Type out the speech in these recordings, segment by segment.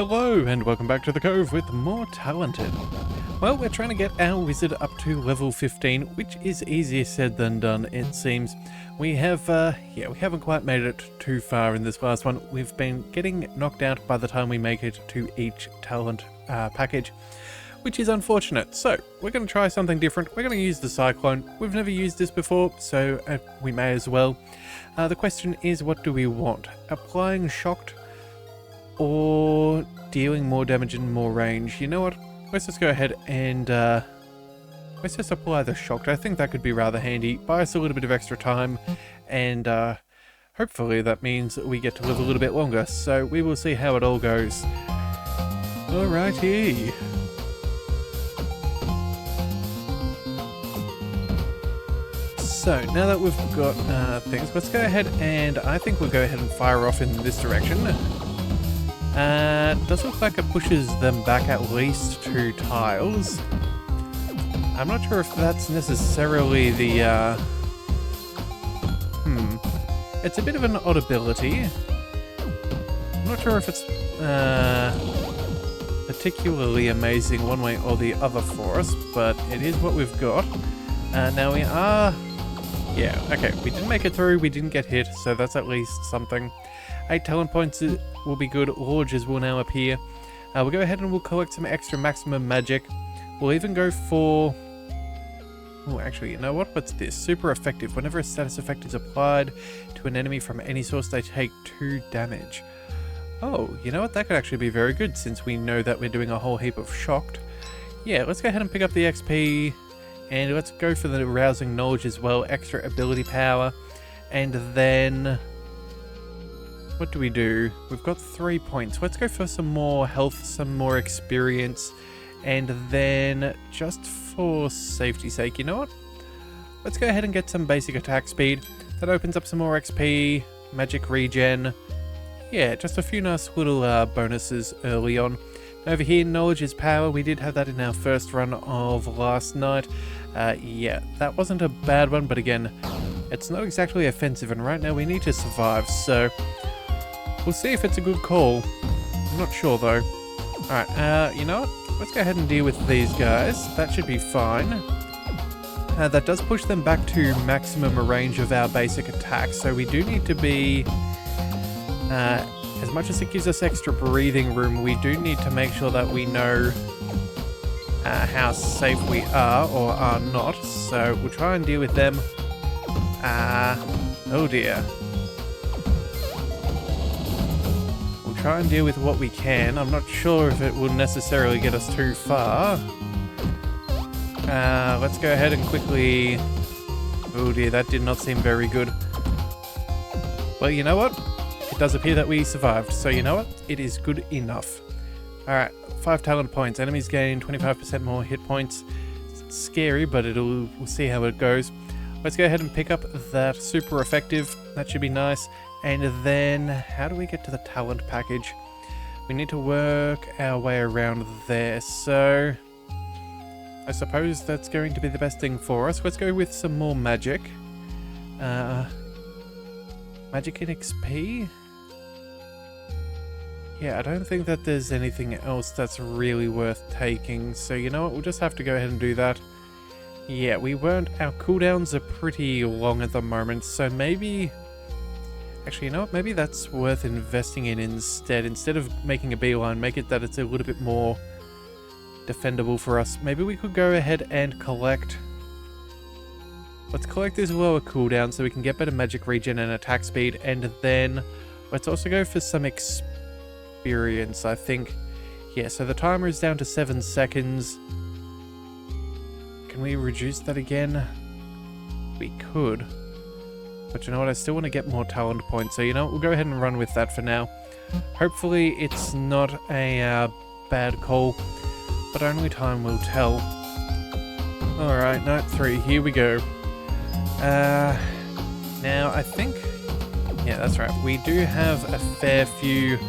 Hello and welcome back to the Cove with more Talented. Well, we're trying to get our wizard up to level 15, which is easier said than done, it seems. We haven't quite made it too far in this last one. We've been getting knocked out by the time we make it to each talent package, which is unfortunate. So, we're going to try something different. We're going to use the Cyclone. We've never used this before, so we may as well. The question is, what do we want? Applying Shocked or dealing more damage and more range? You know what? Let's just go ahead and let's just apply the Shocked. I think that could be rather handy. Buy us a little bit of extra time, and hopefully that means that we get to live a little bit longer. So we will see how it all goes. Alrighty. So now that we've got things, let's go ahead and I think we'll go ahead and fire off in this direction. Does look like it pushes them back at least 2 tiles. I'm not sure if that's necessarily the, It's a bit of an odd ability. I'm not sure if it's, particularly amazing one way or the other for us, but it is what we've got. Now we are... Yeah, okay, we didn't make it through, we didn't get hit, so that's at least something. 8 talent points will be good. Lodges will now appear. We'll go ahead and we'll collect some extra maximum magic. We'll even go for... Oh, actually, you know what? What's this? Super effective. Whenever a status effect is applied to an enemy from any source, they take 2 damage. Oh, you know what? That could actually be very good since we know that we're doing a whole heap of Shocked. Yeah, let's go ahead and pick up the XP. And let's go for the Rousing Knowledge as well. Extra ability power. And then... what do we do? We've got 3 points. Let's go for some more health, some more experience, and then just for safety's sake, you know what? Let's go ahead and get some basic attack speed. That opens up some more XP, magic regen. Yeah, just a few nice little bonuses early on. Over here, knowledge is power. We did have that in our first run of last night. Yeah, that wasn't a bad one, but again, it's not exactly offensive, and right now we need to survive, so... we'll see if it's a good call. I'm not sure though. Alright, you know what? Let's go ahead and deal with these guys. That should be fine. That does push them back to maximum range of our basic attack, so we do need to be... as much as it gives us extra breathing room, we do need to make sure that we know how safe we are or are not. So we'll try and deal with them. Oh dear. Try and deal with what we can. I'm not sure if it will necessarily get us too far. Let's go ahead and quickly... oh dear, that did not seem very good. Well, you know what? It does appear that we survived, so you know what? It is good enough. Alright, 5 talent points. Enemies gain 25% more hit points. It's scary, but we'll see how it goes. Let's go ahead and pick up that super effective. That should be nice. And then, how do we get to the talent package? We need to work our way around there, so... I suppose that's going to be the best thing for us. Let's go with some more magic. Magic in XP? Yeah, I don't think that there's anything else that's really worth taking, so you know what, we'll just have to go ahead and do that. Yeah, our cooldowns are pretty long at the moment, so maybe... actually, you know what? Maybe that's worth investing in instead. Instead of making a beeline, make it that it's a little bit more defendable for us. Maybe we could go ahead and collect... let's collect this lower cooldown so we can get better magic regen and attack speed. And then let's also go for some experience, I think. Yeah, so the timer is down to 7 seconds. Can we reduce that again? We could. But you know what, I still want to get more talent points, so you know what, we'll go ahead and run with that for now. Hopefully it's not a bad call, but only time will tell. Alright, night 3, here we go. Now I think... yeah, that's right, we do have a fair few...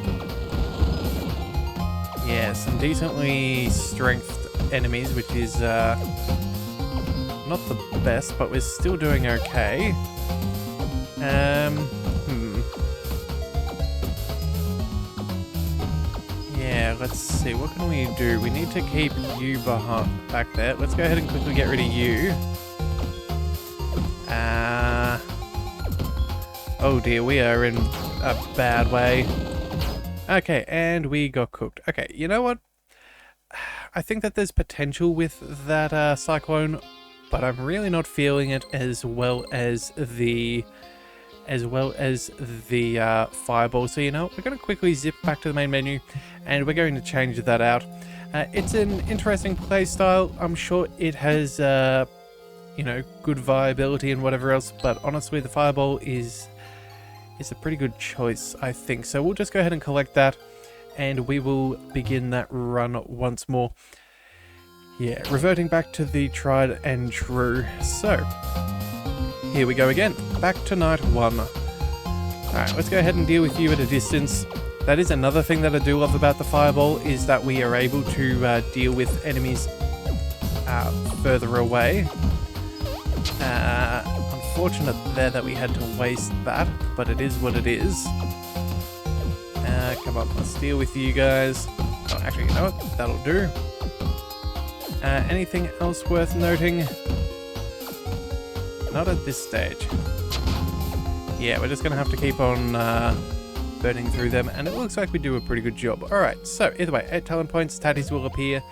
yeah, some decently strengthed enemies, which is not the best, but we're still doing okay. Yeah, let's see, what can we do? We need to keep you back there. Let's go ahead and quickly get rid of you. Oh dear, we are in a bad way. Okay, and we got cooked. Okay, you know what? I think that there's potential with that cyclone, but I'm really not feeling it as well as the fireball. So you know, we're going to quickly zip back to the main menu, and we're going to change that out. It's an interesting playstyle. I'm sure it has, you know, good viability and whatever else. But honestly, the fireball is a pretty good choice, I think. So we'll just go ahead and collect that, and we will begin that run once more. Yeah, reverting back to the tried and true. So here we go again, back to night 1. Alright, let's go ahead and deal with you at a distance. That is another thing that I do love about the fireball, is that we are able to deal with enemies further away. Unfortunate there that we had to waste that, but it is what it is. Come on, let's deal with you guys. Oh, actually, you know what? That'll do. Anything else worth noting? Not at this stage. Yeah, we're just going to have to keep on burning through them, and it looks like we do a pretty good job. Alright, so either way, 8 talent points, tatties will appear.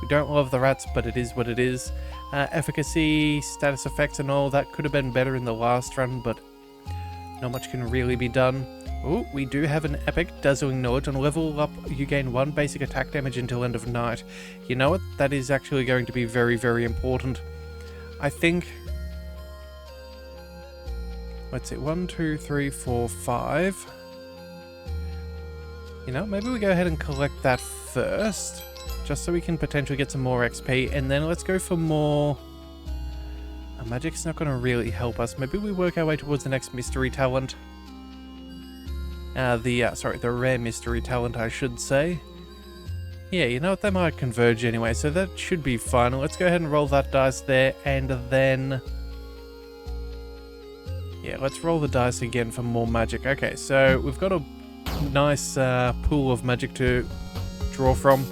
We don't love the rats, but it is what it is. Efficacy, status effects and all, that could have been better in the last run, but not much can really be done. Oh, we do have an epic, Dazzling Knowledge. On level up, you gain 1 basic attack damage until end of night. You know what? That is actually going to be very, very important. I think... Let's see, 1, 2, 3, 4, 5. You know, maybe we go ahead and collect that first, just so we can potentially get some more XP, and then let's go for more... Magic's not going to really help us. Maybe we work our way towards the next mystery talent. The rare mystery talent, I should say. Yeah, you know what, they might converge anyway, so that should be fine. Let's go ahead and roll that dice there, and then... Yeah, let's roll the dice again for more magic. Okay, so we've got a nice pool of magic to draw from.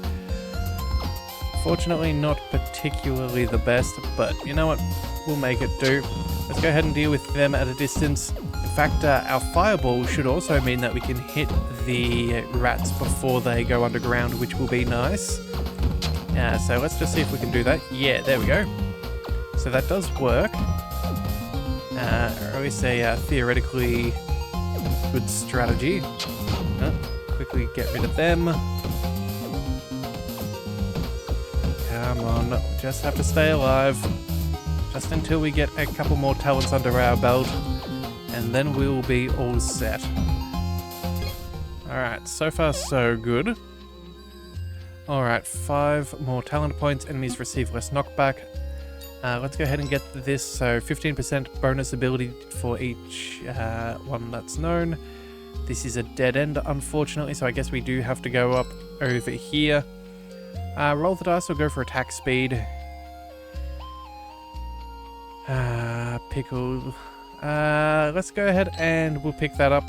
Fortunately, not particularly the best, but you know what? We'll make it do. Let's go ahead and deal with them at a distance. In fact, our fireball should also mean that we can hit the rats before they go underground, which will be nice. So let's just see if we can do that. Yeah, there we go. So that does work. Or at least a theoretically good strategy. Quickly get rid of them. Come on, we just have to stay alive. Just until we get a couple more talents under our belt, and then we'll be all set. Alright, so far so good. Alright, 5 more talent points, enemies receive less knockback. Let's go ahead and get this, so 15% bonus ability for each one that's known. This is a dead end, unfortunately, so I guess we do have to go up over here. Roll the dice, we'll go for attack speed. Pickle. Let's go ahead and we'll pick that up.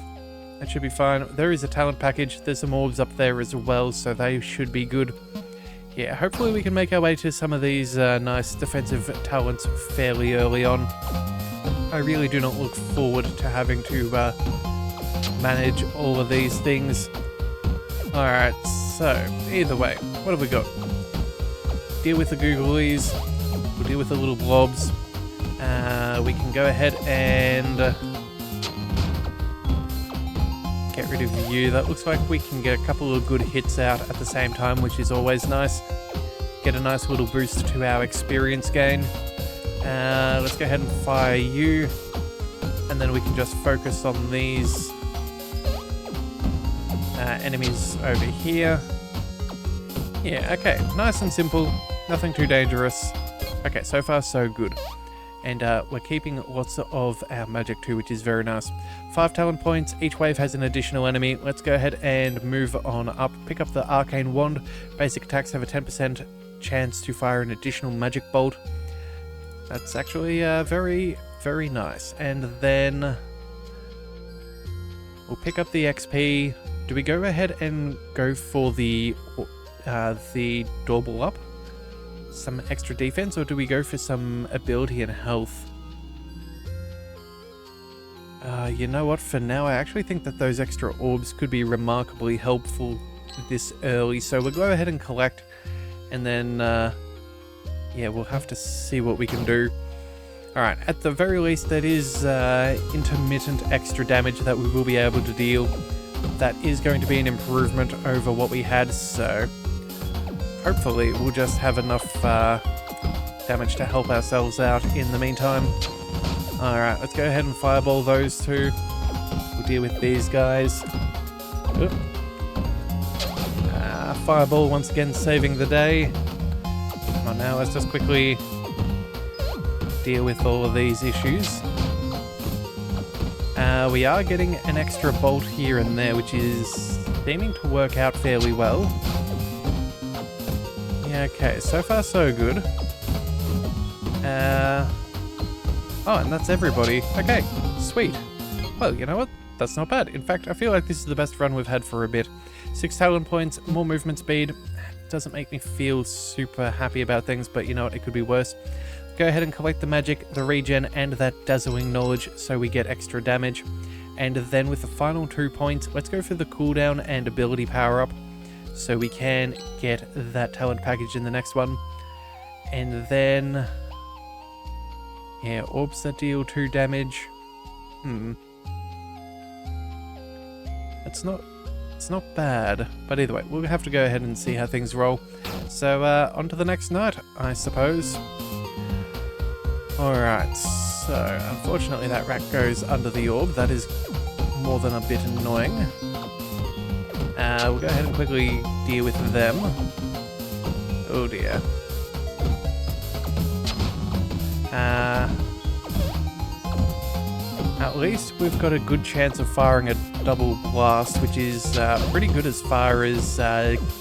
That should be fine. There is a talent package. There's some orbs up there as well, so they should be good. Yeah, hopefully we can make our way to some of these nice defensive talents fairly early on. I really do not look forward to having to manage all of these things. Alright, so either way, what have we got? Deal with the googlies. We'll deal with the little blobs. We can go ahead and get rid of you. That looks like we can get a couple of good hits out at the same time, which is always nice. Get a nice little boost to our experience gain. Let's go ahead and fire you, and then we can just focus on these enemies over here. Yeah, okay, nice and simple, nothing too dangerous. Okay, so far so good. And we're keeping lots of our magic too, which is very nice. 5 talent points, each wave has an additional enemy. Let's go ahead and move on up. Pick up the arcane wand. Basic attacks have a 10% chance to fire an additional magic bolt. That's actually very, very nice. And then we'll pick up the XP, do we go ahead and go for the doorbell up? Some extra defense, or do we go for some ability and health? You know what, for now I actually think that those extra orbs could be remarkably helpful this early, so we'll go ahead and collect, and then yeah, we'll have to see what we can do. Alright, at the very least that is intermittent extra damage that we will be able to deal. That is going to be an improvement over what we had, so hopefully we'll just have enough damage to help ourselves out in the meantime. Alright, let's go ahead and fireball those two. We'll deal with these guys. Fireball once again saving the day. Come on now, let's just quickly deal with all of these issues. We are getting an extra bolt here and there, which is seeming to work out fairly well. Yeah, okay, so far so good. Oh, and that's everybody. Okay, sweet. Well, you know what? That's not bad. In fact, I feel like this is the best run we've had for a bit. 6 talent points, more movement speed. Doesn't make me feel super happy about things, but you know what? It could be worse. Go ahead and collect the magic, the regen, and that dazzling knowledge so we get extra damage. And then with the final 2 points, let's go for the cooldown and ability power up so we can get that talent package in the next one. And then, yeah, orbs that deal 2 damage. It's not bad, but either way, we'll have to go ahead and see how things roll. So, on to the next night, I suppose. Alright, so unfortunately that rat goes under the orb. That is more than a bit annoying. We'll go ahead and quickly deal with them. Oh dear. At least we've got a good chance of firing a double blast, which is pretty good as far as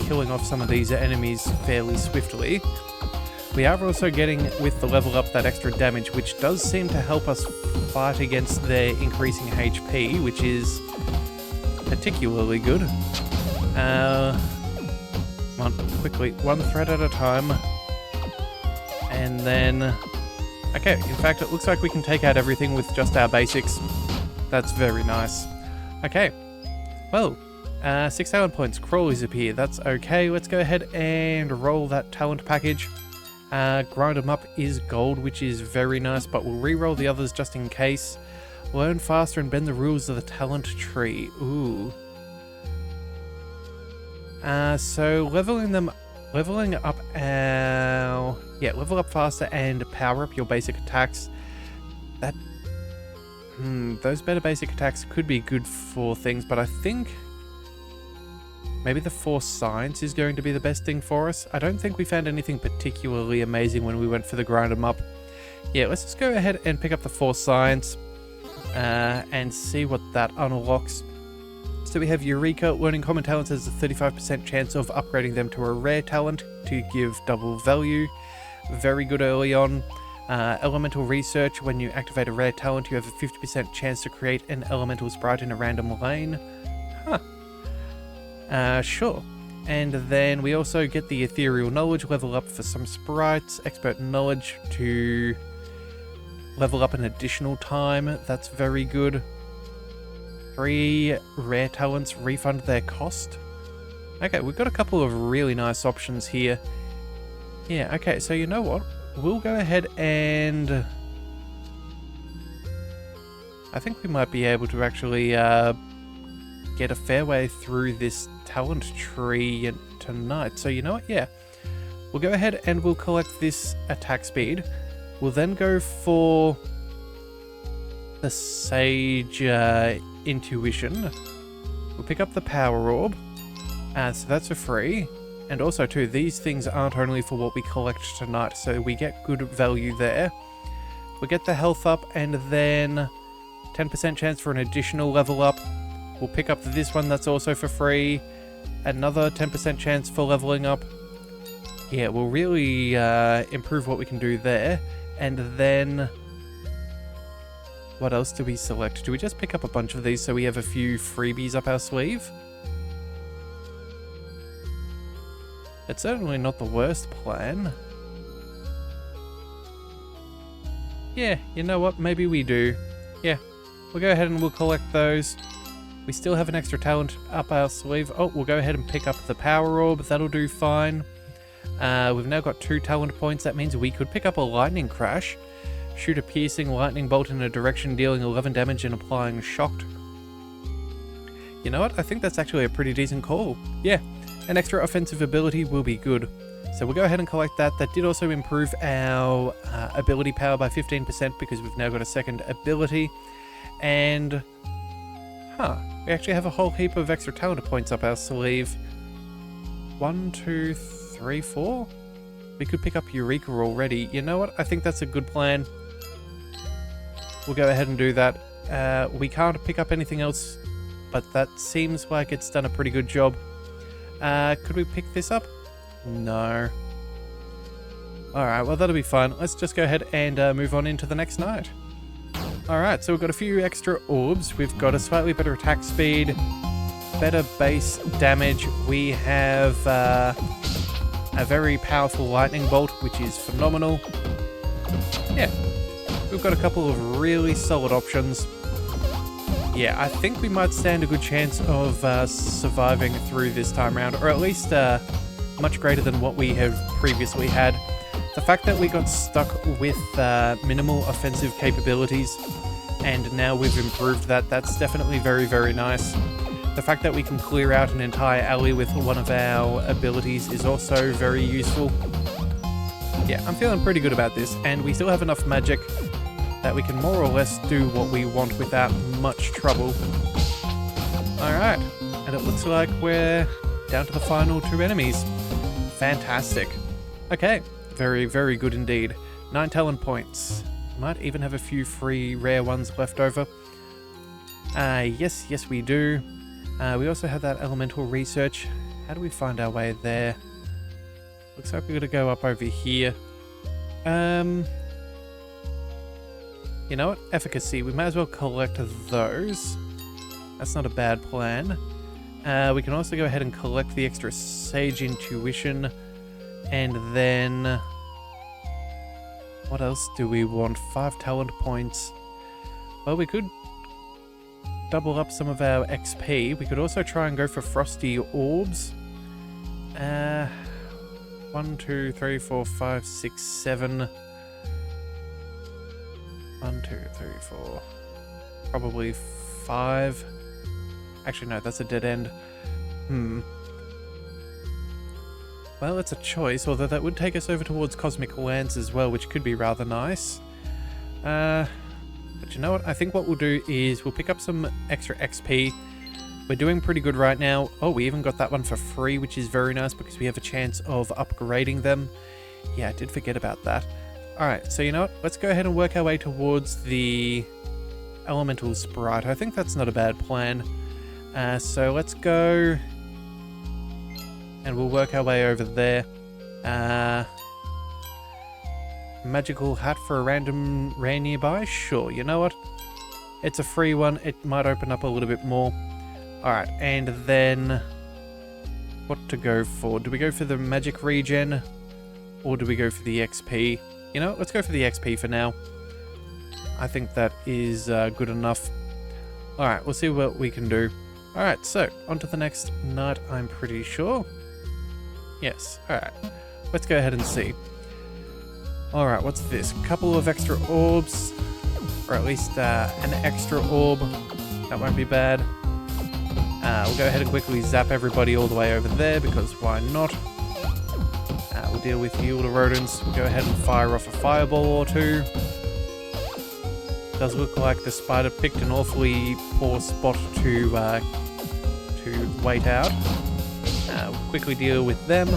killing off some of these enemies fairly swiftly. We are also getting, with the level up, that extra damage, which does seem to help us fight against their increasing HP, which is particularly good. Come on, quickly, 1 threat at a time. And then... okay, in fact, it looks like we can take out everything with just our basics. That's very nice. Okay, well, 6 talent points, crawlies appear. That's okay. Let's go ahead and roll that talent package. Grind 'em up is gold, which is very nice, but we'll re-roll the others just in case. Learn faster and bend the rules of the talent tree. Ooh. So leveling up our... yeah, level up faster and power up your basic attacks. That... those better basic attacks could be good for things, but I think... maybe the Force Science is going to be the best thing for us. I don't think we found anything particularly amazing when we went for the grind 'em up. Yeah, let's just go ahead and pick up the Force Science and see what that unlocks. So we have Eureka. Learning common talents has a 35% chance of upgrading them to a rare talent to give double value. Very good early on. Elemental Research. When you activate a rare talent, you have a 50% chance to create an elemental sprite in a random lane. Huh. Sure. And then we also get the Ethereal Knowledge level up for some sprites. Expert Knowledge to level up an additional time. That's very good. 3 rare talents refund their cost. Okay, we've got a couple of really nice options here. Yeah, okay, so you know what? We'll go ahead and... I think we might be able to actually get a fair way through this talent tree tonight. So you know what? Yeah. We'll go ahead and we'll collect this attack speed. We'll then go for the Sage Intuition. We'll pick up the Power Orb. So that's for free. And also too, these things aren't only for what we collect tonight, so we get good value there. We'll get the health up and then 10% chance for an additional level up. We'll pick up this one that's also for free. Another 10% chance for leveling up. Yeah, we'll really improve what we can do there. And then... what else do we select? Do we just pick up a bunch of these so we have a few freebies up our sleeve? It's certainly not the worst plan. Yeah, you know what? Maybe we do. Yeah, we'll go ahead and we'll collect those. We still have an extra talent up our sleeve. Oh, we'll go ahead and pick up the power orb. That'll do fine. We've now got 2 talent points. That means we could pick up a lightning crash. Shoot a piercing lightning bolt in a direction, dealing 11 damage and applying shock. You know what? I think that's actually a pretty decent call. Yeah, an extra offensive ability will be good. So we'll go ahead and collect that. That did also improve our ability power by 15% because we've now got a second ability. And, we actually have a whole heap of extra talent points up our sleeve. 1, 2, 3, 4? We could pick up Eureka already. You know what? I think that's a good plan. We'll go ahead and do that. We can't pick up anything else, but that seems like it's done a pretty good job. Could we pick this up? No. Alright, well that'll be fine. Let's just go ahead and move on into the next night. Alright, so we've got a few extra orbs. We've got a slightly better attack speed, better base damage. We have a very powerful lightning bolt, which is phenomenal. Yeah, we've got a couple of really solid options. Yeah, I think we might stand a good chance of surviving through this time round, or at least much greater than what we have previously had. The fact that we got stuck with minimal offensive capabilities, and now we've improved that, that's definitely very, very nice. The fact that we can clear out an entire alley with one of our abilities is also very useful. Yeah, I'm feeling pretty good about this, and we still have enough magic that we can more or less do what we want without much trouble. Alright, and it looks like we're down to the final 2 enemies. Fantastic. Okay, very, very good indeed. 9 talent points. Might even have a few free rare ones left over. Yes, we do. We also have that elemental research. How do we find our way there? Looks like we're gonna go up over here. You know what? Efficacy. We might as well collect those. That's not a bad plan. We can also go ahead and collect the extra Sage Intuition. And then... what else do we want? 5 talent points. Well, we could double up some of our XP. We could also try and go for Frosty Orbs. 1, 2, 3, 4, 5, 6, 7... 1, 2, 3, 4... probably 5... Actually, no, that's a dead end. Well, it's a choice, although that would take us over towards Cosmic Lance as well, which could be rather nice. But you know what? I think what we'll do is we'll pick up some extra XP. We're doing pretty good right now. Oh, we even got that one for free, which is very nice because we have a chance of upgrading them. Yeah, I did forget about that. Alright, so you know what? Let's go ahead and work our way towards the Elemental Sprite. I think that's not a bad plan. So let's go... and we'll work our way over there. Magical hat for a random rare nearby? Sure, you know what? It's a free one. It might open up a little bit more. Alright, and then... what to go for? Do we go for the magic regen? Or do we go for the XP? You know, let's go for the XP for now. I think that is good enough. Alright, we'll see what we can do. Alright, so, on to the next night, I'm pretty sure. Yes, alright. Let's go ahead and see. Alright, what's this? A couple of extra orbs. Or at least an extra orb. That won't be bad. We'll go ahead and quickly zap everybody all the way over there, because why not? We'll deal with you little rodents. We'll go ahead and fire off a fireball or two. Does look like the spider picked an awfully poor spot to wait out. We'll quickly deal with them.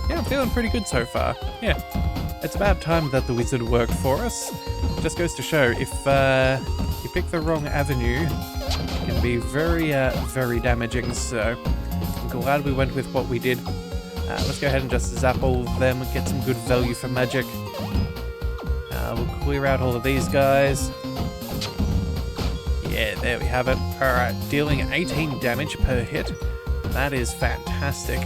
Yeah, I'm feeling pretty good so far. Yeah, it's about time that the wizard worked for us. Just goes to show, if you pick the wrong avenue, it can be very, very damaging, so I'm glad we went with what we did. Let's go ahead and just zap all of them, get some good value for magic. We'll clear out all of these guys. Yeah, there we have it. Alright, dealing 18 damage per hit. That is fantastic.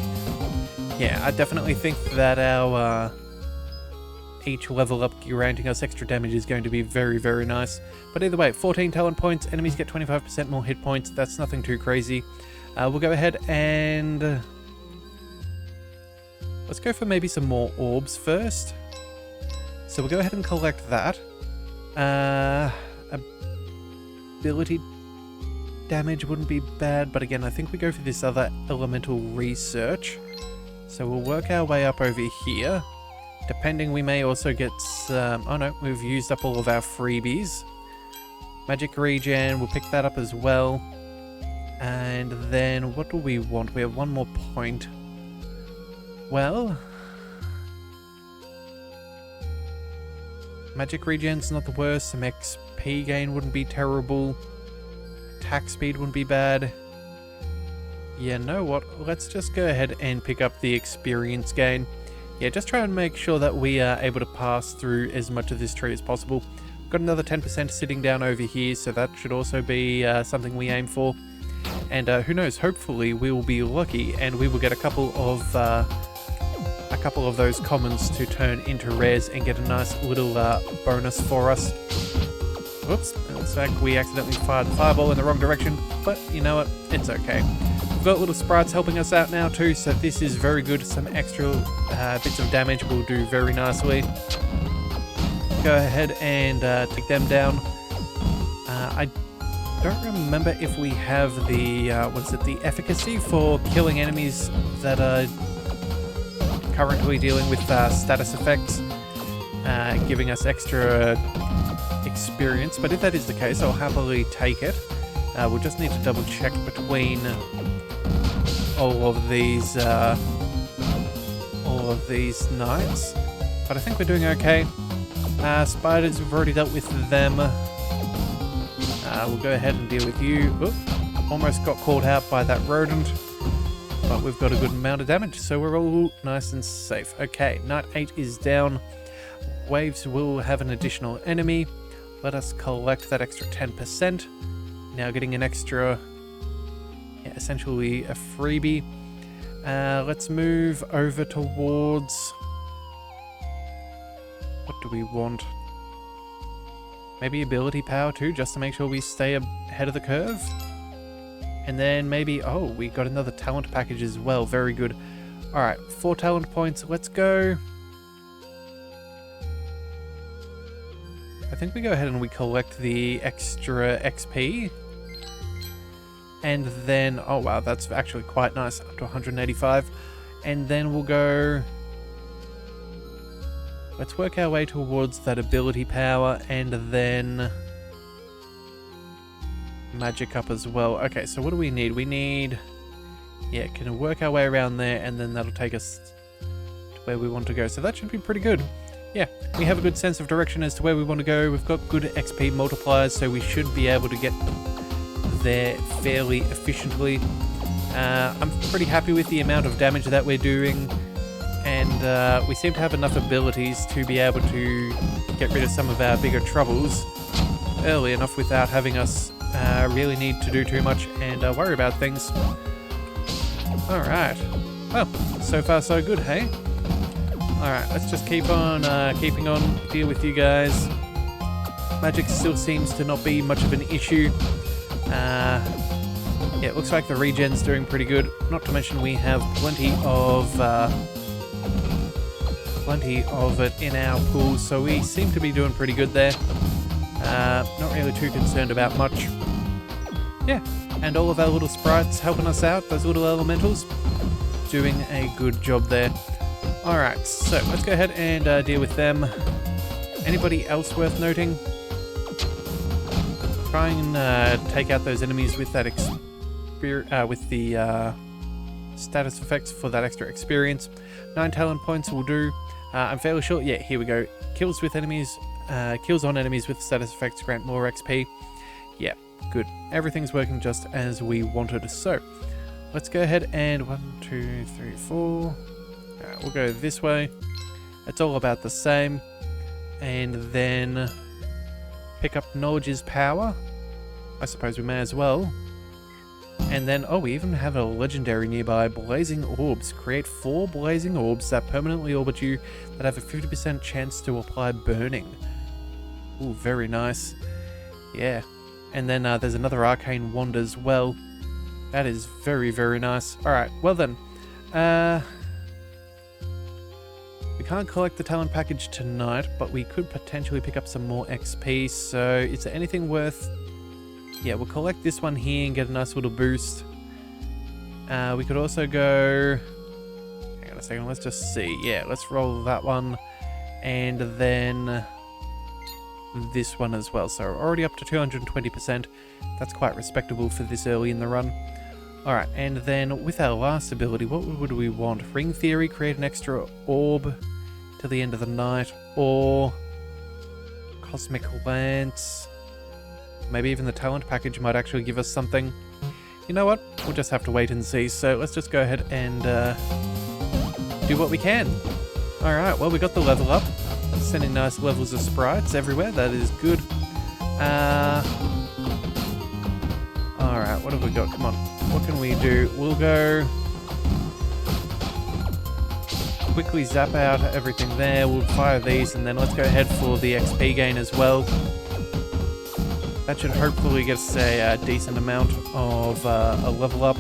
Yeah, I definitely think that our each level up granting us extra damage is going to be very, very nice. But either way, 14 talent points, enemies get 25% more hit points. That's nothing too crazy. We'll go ahead and let's go for maybe some more orbs first. So we'll go ahead and collect that. Ability damage wouldn't be bad, but again, I think we go for this other elemental research. So we'll work our way up over here. Depending, we may also get some... Oh no, we've used up all of our freebies. Magic regen, we'll pick that up as well. And then, what do we want? We have one more point. Well... Magic regen's not the worst. Some XP gain wouldn't be terrible. Attack speed wouldn't be bad. Yeah, know what? Let's just go ahead and pick up the experience gain. Yeah, just try and make sure that we are able to pass through as much of this tree as possible. Got another 10% sitting down over here, so that should also be something we aim for. And who knows, hopefully we will be lucky and we will get a couple of those commons to turn into rares and get a nice little bonus for us. Whoops, looks like we accidentally fired the fireball in the wrong direction, but you know what, it's okay. We've got little sprites helping us out now too, so this is very good. Some extra bits of damage will do very nicely. Go ahead and take them down. I don't remember if we have the, the efficacy for killing enemies that are currently dealing with status effects, giving us extra experience, but if that is the case, I'll happily take it. We'll just need to double check between all of these knights, but I think we're doing okay. Spiders, we've already dealt with them. We'll go ahead and deal with you. Oop, almost got caught out by that rodent, but we've got a good amount of damage, so we're all nice and safe. Okay, Knight 8 is down. Waves will have an additional enemy. Let us collect that extra 10%. Now getting an extra, essentially a freebie. Let's move over towards... What do we want? Maybe ability power too, just to make sure we stay ahead of the curve. And then maybe... Oh, we got another talent package as well. Very good. Alright, 4 talent points. Let's go... I think we go ahead and we collect the extra XP. And then... Oh wow, that's actually quite nice. Up to 185. And then we'll go... Let's work our way towards that ability power and then... Magic up as well. Okay, so what do we need? We need... Yeah, can work our way around there and then that'll take us to where we want to go. So that should be pretty good. Yeah, we have a good sense of direction as to where we want to go. We've got good XP multipliers, so we should be able to get there fairly efficiently. I'm pretty happy with the amount of damage that we're doing, and we seem to have enough abilities to be able to get rid of some of our bigger troubles early enough without having us really need to do too much and worry about things. Alright, well, so far so good, hey? Alright, let's just keep on keeping on, deal with you guys. Magic still seems to not be much of an issue. Yeah, it looks like the regen's doing pretty good. Not to mention we have plenty of it in our pool, so we seem to be doing pretty good there. Not really too concerned about much. Yeah, and all of our little sprites helping us out, those little elementals, doing a good job there. Alright, so let's go ahead and deal with them. Anybody else worth noting? Try and take out those enemies with that with the status effects for that extra experience. 9 talent points will do. I'm fairly sure. Yeah, here we go. Kills with enemies, kills on enemies with status effects grant more XP. Yeah, good. Everything's working just as we wanted. So let's go ahead and 1, 2, 3, 4. We'll go this way. It's all about the same. And then pick up knowledge is power. I suppose we may as well. And then, oh, we even have a legendary nearby, Blazing Orbs. Create 4 blazing orbs that permanently orbit you that have a 50% chance to apply burning. Ooh, very nice. Yeah. And then there's another arcane wand as well. That is very, very nice. Alright, well then. We can't collect the talent package tonight, but we could potentially pick up some more XP. So, is there anything worth... Yeah, we'll collect this one here and get a nice little boost. We could also go... Hang on a second, let's just see. Yeah, let's roll that one. And then... this one as well. So we're already up to 220%. That's quite respectable for this early in the run. Alright, and then with our last ability, what would we want? Ring Theory, create an extra orb till the end of the night, or Cosmic Lance. Maybe even the talent package might actually give us something. You know what? We'll just have to wait and see. So let's just go ahead and do what we can. Alright, well, we got the level up. Sending nice levels of sprites everywhere. That is good. Alright, what have we got? Come on. What can we do? We'll go... quickly zap out everything there. We'll fire these, and then let's go ahead for the XP gain as well. That should hopefully get us a decent amount of a level up.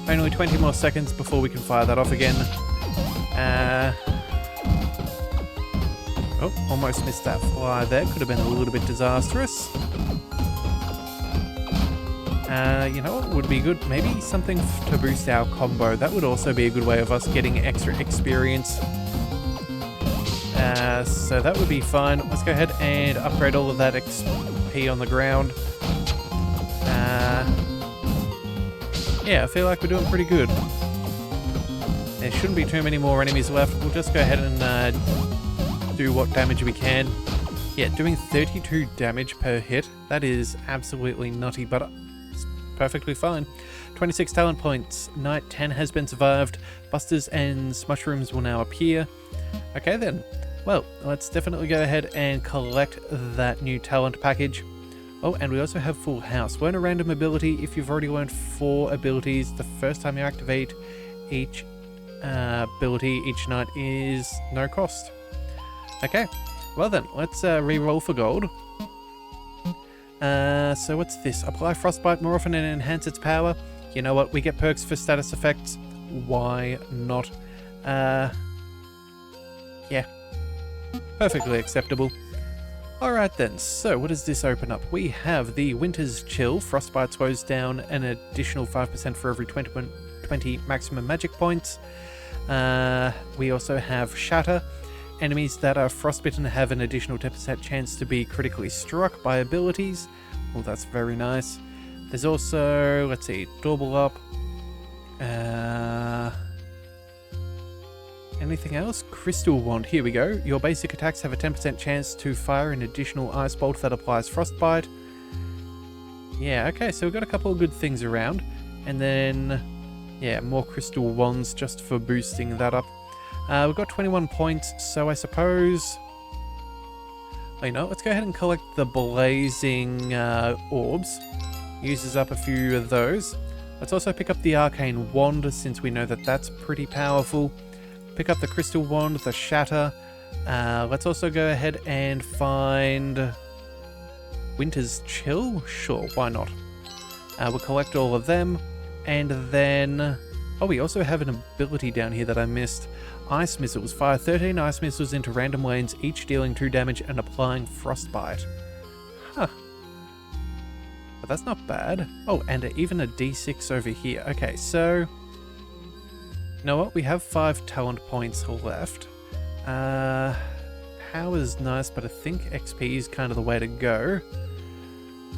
Only 20 more seconds before we can fire that off again. Oh, almost missed that fly there. Could have been a little bit disastrous. You know what would be good? Maybe something to boost our combo. That would also be a good way of us getting extra experience. So that would be fine. Let's go ahead and upgrade all of that XP on the ground. Yeah, I feel like we're doing pretty good. There shouldn't be too many more enemies left. We'll just go ahead and do what damage we can. Yeah, doing 32 damage per hit. That is absolutely nutty, but it's perfectly fine. 26 talent points. Night 10 has been survived. Busters and mushrooms will now appear. Okay then. Well, let's definitely go ahead and collect that new talent package. Oh, and we also have Full House. Learn a random ability. If you've already learned 4 abilities, the first time you activate each ability each night is no cost. Okay, well then, let's re-roll for gold. So what's this? Apply Frostbite more often and enhance its power. You know what? We get perks for status effects. Why not? Yeah. Perfectly acceptable. Alright then, so what does this open up? We have the Winter's Chill. Frostbite slows down an additional 5% for every 20 maximum magic points. We also have Shatter. Enemies that are frostbitten have an additional 10% chance to be critically struck by abilities. Well, that's very nice. There's also, let's see, Double Up. Anything else? Crystal Wand. Here we go. Your basic attacks have a 10% chance to fire an additional Ice Bolt that applies Frostbite. Yeah, okay, so we've got a couple of good things around. And then, yeah, more Crystal Wands just for boosting that up. We've got 21 points, so I suppose... Oh, you know, let's go ahead and collect the Blazing Orbs. Uses up a few of those. Let's also pick up the Arcane Wand, since we know that that's pretty powerful. Pick up the Crystal Wand, the Shatter. Let's also go ahead and find... Winter's Chill? Sure, why not? We'll collect all of them, and then... Oh, we also have an ability down here that I missed. Ice Missiles. Fire 13 Ice Missiles into random lanes, each dealing 2 damage and applying Frostbite. Huh. But that's not bad. Oh, and even a D6 over here. Okay, so... You know what? We have 5 talent points left. Power's nice, but I think XP is kind of the way to go.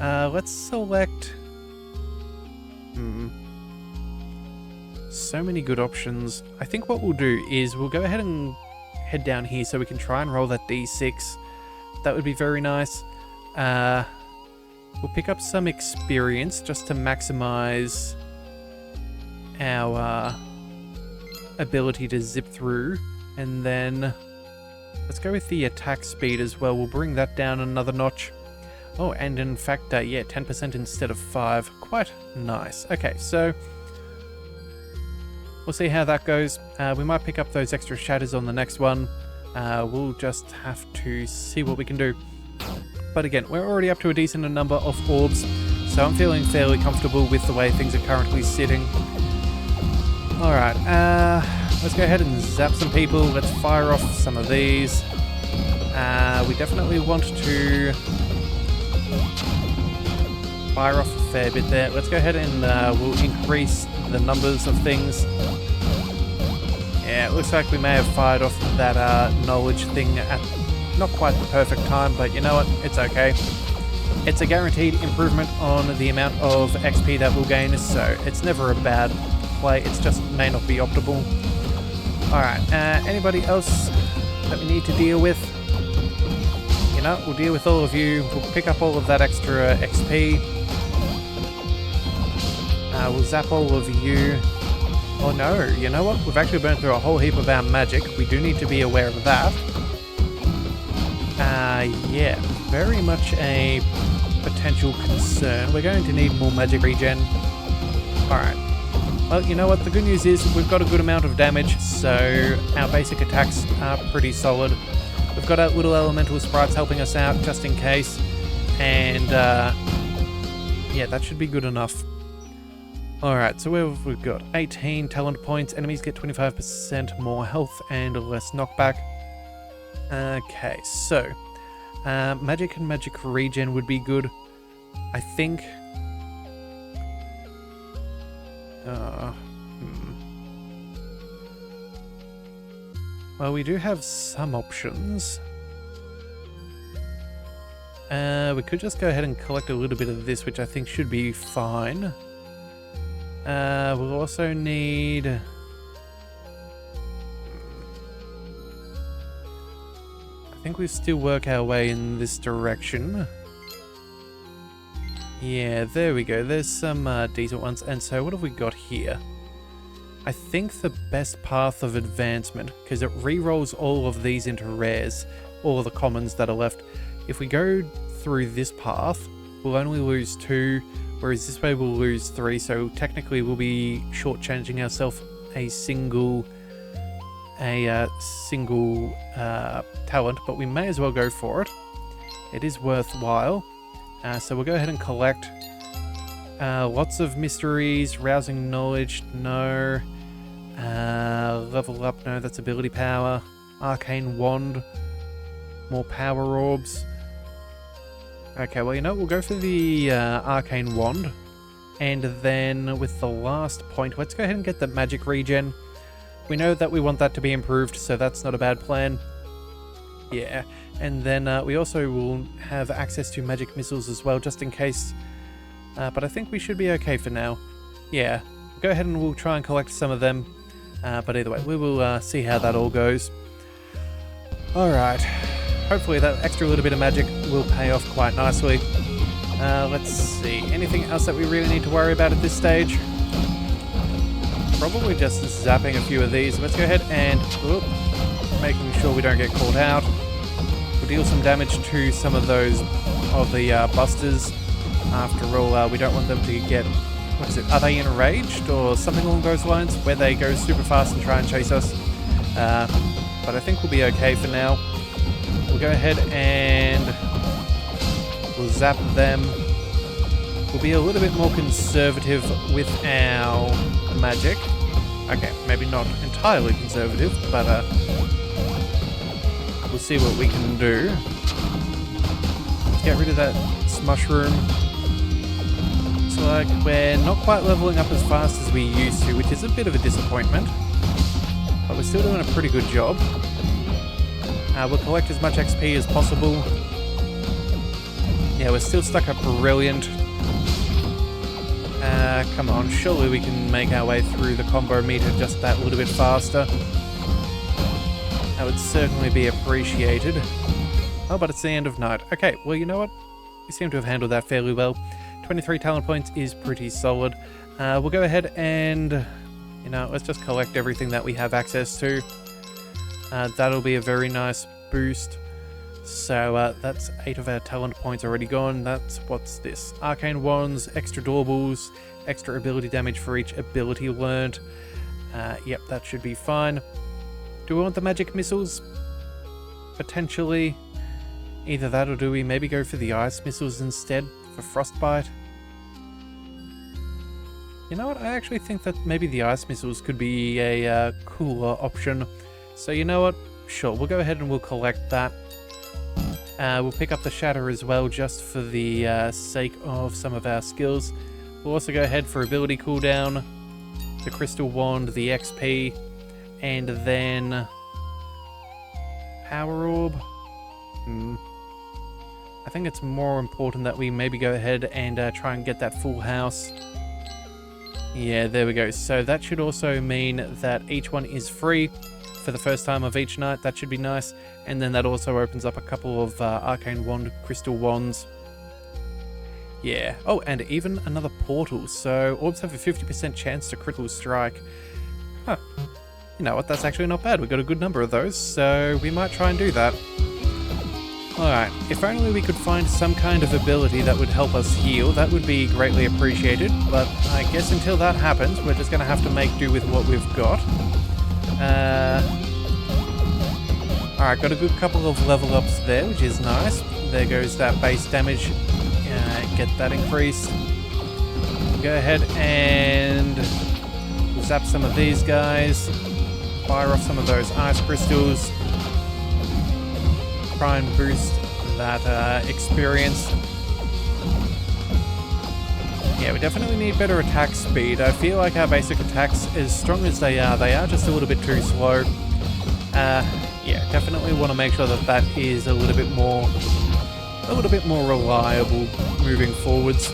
Let's select... So many good options. I think what we'll do is we'll go ahead and head down here so we can try and roll that D6. That would be very nice. We'll pick up some experience just to maximize our ability to zip through. And then let's go with the attack speed as well. We'll bring that down another notch. Oh, and in fact, yeah, 10% instead of 5. Quite nice. Okay, so we'll see how that goes. We might pick up those extra shatters on the next one. We'll just have to see what we can do. But again, we're already up to a decent number of orbs, so I'm feeling fairly comfortable with the way things are currently sitting. Alright, let's go ahead and zap some people. Let's fire off some of these. We definitely want to fire off a fair bit there. Let's go ahead and we'll increase the numbers of things. Yeah, it looks like we may have fired off that knowledge thing at not quite the perfect time, but you know what? It's okay. It's a guaranteed improvement on the amount of XP that we'll gain, so it's never a bad play. It's just may not be optimal. Alright, anybody else that we need to deal with? You know, we'll deal with all of you. We'll pick up all of that extra XP. We'll zap all of you. Oh no, you know what? We've actually burned through a whole heap of our magic. We do need to be aware of that. Yeah, very much a potential concern. We're going to need more magic regen. Alright. Well, you know what? The good news is we've got a good amount of damage, so our basic attacks are pretty solid. We've got our little elemental sprites helping us out just in case. And, yeah, that should be good enough. Alright, so we've got 18 talent points. Enemies get 25% more health and less knockback. Okay, so magic and magic regen would be good, I think. Well, we do have some options. We could just go ahead and collect a little bit of this, which I think should be fine. We'll also need... I think we still work our way in this direction. Yeah, there we go. There's some decent ones. And so what have we got here? I think the best path of advancement, because it re-rolls all of these into rares, all of the commons that are left. If we go through this path, we'll only lose 2, whereas this way we'll lose 3, so technically we'll be shortchanging ourselves a single talent, but we may as well go for it. It is worthwhile. So we'll go ahead and collect lots of mysteries, rousing knowledge, no. Level up, no, that's ability power. Arcane wand, more power orbs. Okay, well, you know, we'll go for the arcane wand. And then with the last point, let's go ahead and get the magic regen. We know that we want that to be improved, so that's not a bad plan. Yeah, and then we also will have access to magic missiles as well, just in case. But I think we should be okay for now. Yeah, go ahead and we'll try and collect some of them. But either way, we will see how that all goes. Alright, hopefully that extra little bit of magic will pay off quite nicely. Let's see, anything else that we really need to worry about at this stage? Probably just zapping a few of these. Let's go ahead and making sure we don't get caught out. We'll deal some damage to some of those of the busters. After all, we don't want them to get, what is it, are they enraged or something along those lines, where they go super fast and try and chase us. But I think we'll be okay for now. We'll go ahead and we'll zap them. We'll be a little bit more conservative with our magic. Okay, maybe not entirely conservative, but we'll see what we can do. Let's get rid of that mushroom. Looks like we're not quite leveling up as fast as we used to, which is a bit of a disappointment. But we're still doing a pretty good job. We'll collect as much XP as possible. Yeah, we're still stuck at brilliant. Come on, surely we can make our way through the combo meter just that little bit faster. That would certainly be appreciated. Oh, but it's the end of night. Okay, well, you know what? We seem to have handled that fairly well. 23 talent points is pretty solid. We'll go ahead and, you know, let's just collect everything that we have access to. That'll be a very nice boost. So that's 8 of our talent points already gone. What's this? Arcane Wands, extra Doorbells, extra ability damage for each ability learned. Yep, that should be fine. Do we want the magic missiles? Potentially. Either that, or do we maybe go for the ice missiles instead for frostbite? You know what? I actually think that maybe the ice missiles could be a cooler option. So you know what? Sure, we'll go ahead and we'll collect that. We'll pick up the shatter as well, just for the sake of some of our skills. We'll also go ahead for ability cooldown, the crystal wand, the XP, and then power orb. I think it's more important that we maybe go ahead and try and get that full house. Yeah, there we go. So that should also mean that each one is free for the first time of each night. That should be nice. And then that also opens up a couple of arcane wand crystal wands. Yeah. Oh, and even another portal. So orbs have a 50% chance to critical strike. Huh. You know what? That's actually not bad. We've got a good number of those, so we might try and do that. Alright, if only we could find some kind of ability that would help us heal, that would be greatly appreciated, but I guess until that happens, we're just going to have to make do with what we've got. Alright, got a good couple of level ups there, which is nice. There goes that base damage. Get that increased. Go ahead and zap some of these guys. Fire off some of those ice crystals. Try and boost that experience. Yeah, we definitely need better attack speed. I feel like our basic attacks, as strong as they are just a little bit too slow. Yeah, definitely want to make sure that that is a little bit more reliable moving forwards.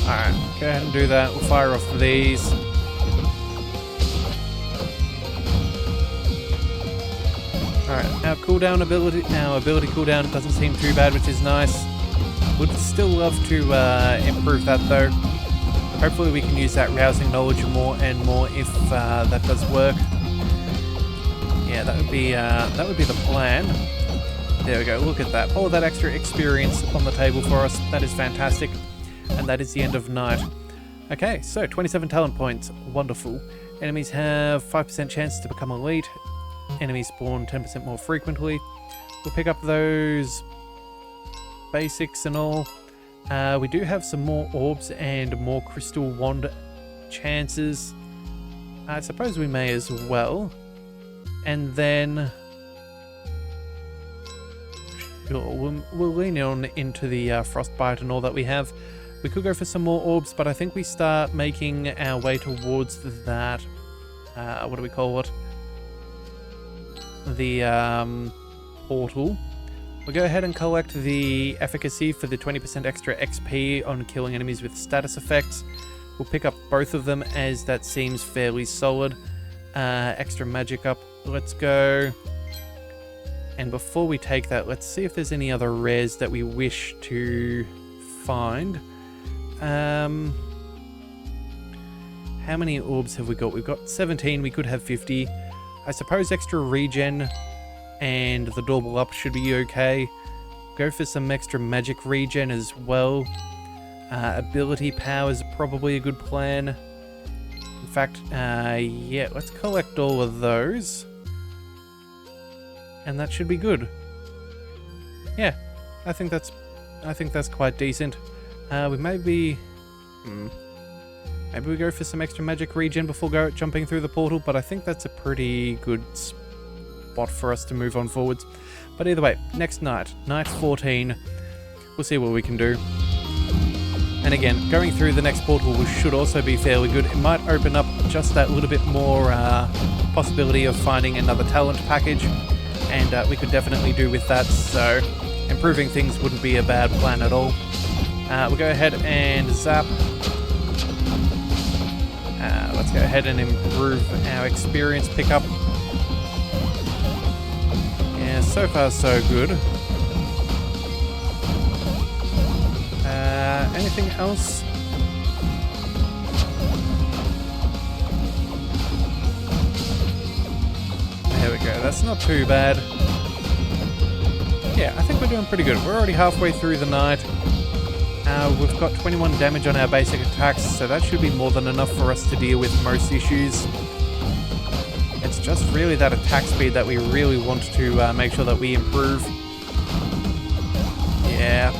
Alright, go ahead and do that. We'll fire off these. Alright, our ability cooldown doesn't seem too bad, which is nice. Would still love to improve that though. Hopefully we can use that rousing knowledge more and more if that does work. Yeah, that would be the plan. There we go, look at that. All of that extra experience on the table for us. That is fantastic. And that is the end of night. Okay, so 27 talent points. Wonderful. Enemies have 5% chance to become elite. Enemies spawn 10% more frequently. We'll pick up those basics and all. We do have some more orbs and more crystal wand chances. I suppose we may as well. And then sure, we'll lean on into the frostbite and all that we have. We could go for some more orbs, but I think we start making our way towards that. What do we call it? The portal. We'll go ahead and collect the efficacy for the 20% extra XP on killing enemies with status effects. We'll pick up both of them as that seems fairly solid. Extra magic up. Let's go. And before we take that, let's see if there's any other rares that we wish to find. How many orbs have we got? We've got 17. We could have 50. I suppose extra regen and the doorbell up should be okay. Go for some extra magic regen as well. Ability power is probably a good plan. In fact, yeah, let's collect all of those. And that should be good. Yeah, I think that's quite decent. We maybe we go for some extra magic regen before jumping through the portal, but I think that's a pretty good spot for us to move on forwards. But either way, next night, night 14, we'll see what we can do. And again, going through the next portal should also be fairly good. It might open up just that little bit more possibility of finding another talent package, and we could definitely do with that, so improving things wouldn't be a bad plan at all. We'll go ahead and zap. Let's go ahead and improve our experience pickup. Yeah, so far so good. Anything else? There we go, that's not too bad. Yeah, I think we're doing pretty good. We're already halfway through the night. We've got 21 damage on our basic attacks, so that should be more than enough for us to deal with most issues. It's just really that attack speed that we really want to make sure that we improve. Yeah.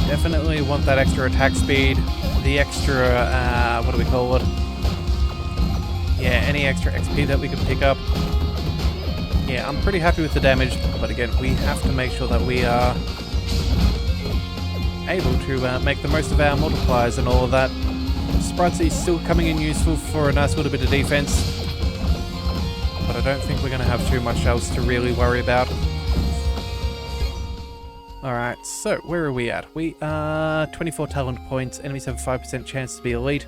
Definitely want that extra attack speed. The extra, what do we call it? Yeah, any extra XP that we can pick up. Yeah, I'm pretty happy with the damage, but again, we have to make sure that we are able to make the most of our multipliers and all of that. Spritzy still coming in useful for a nice little bit of defense, but I don't think we're going to have too much else to really worry about. Alright, so where are we at? We are 24 talent points, enemies have a 5% chance to be elite.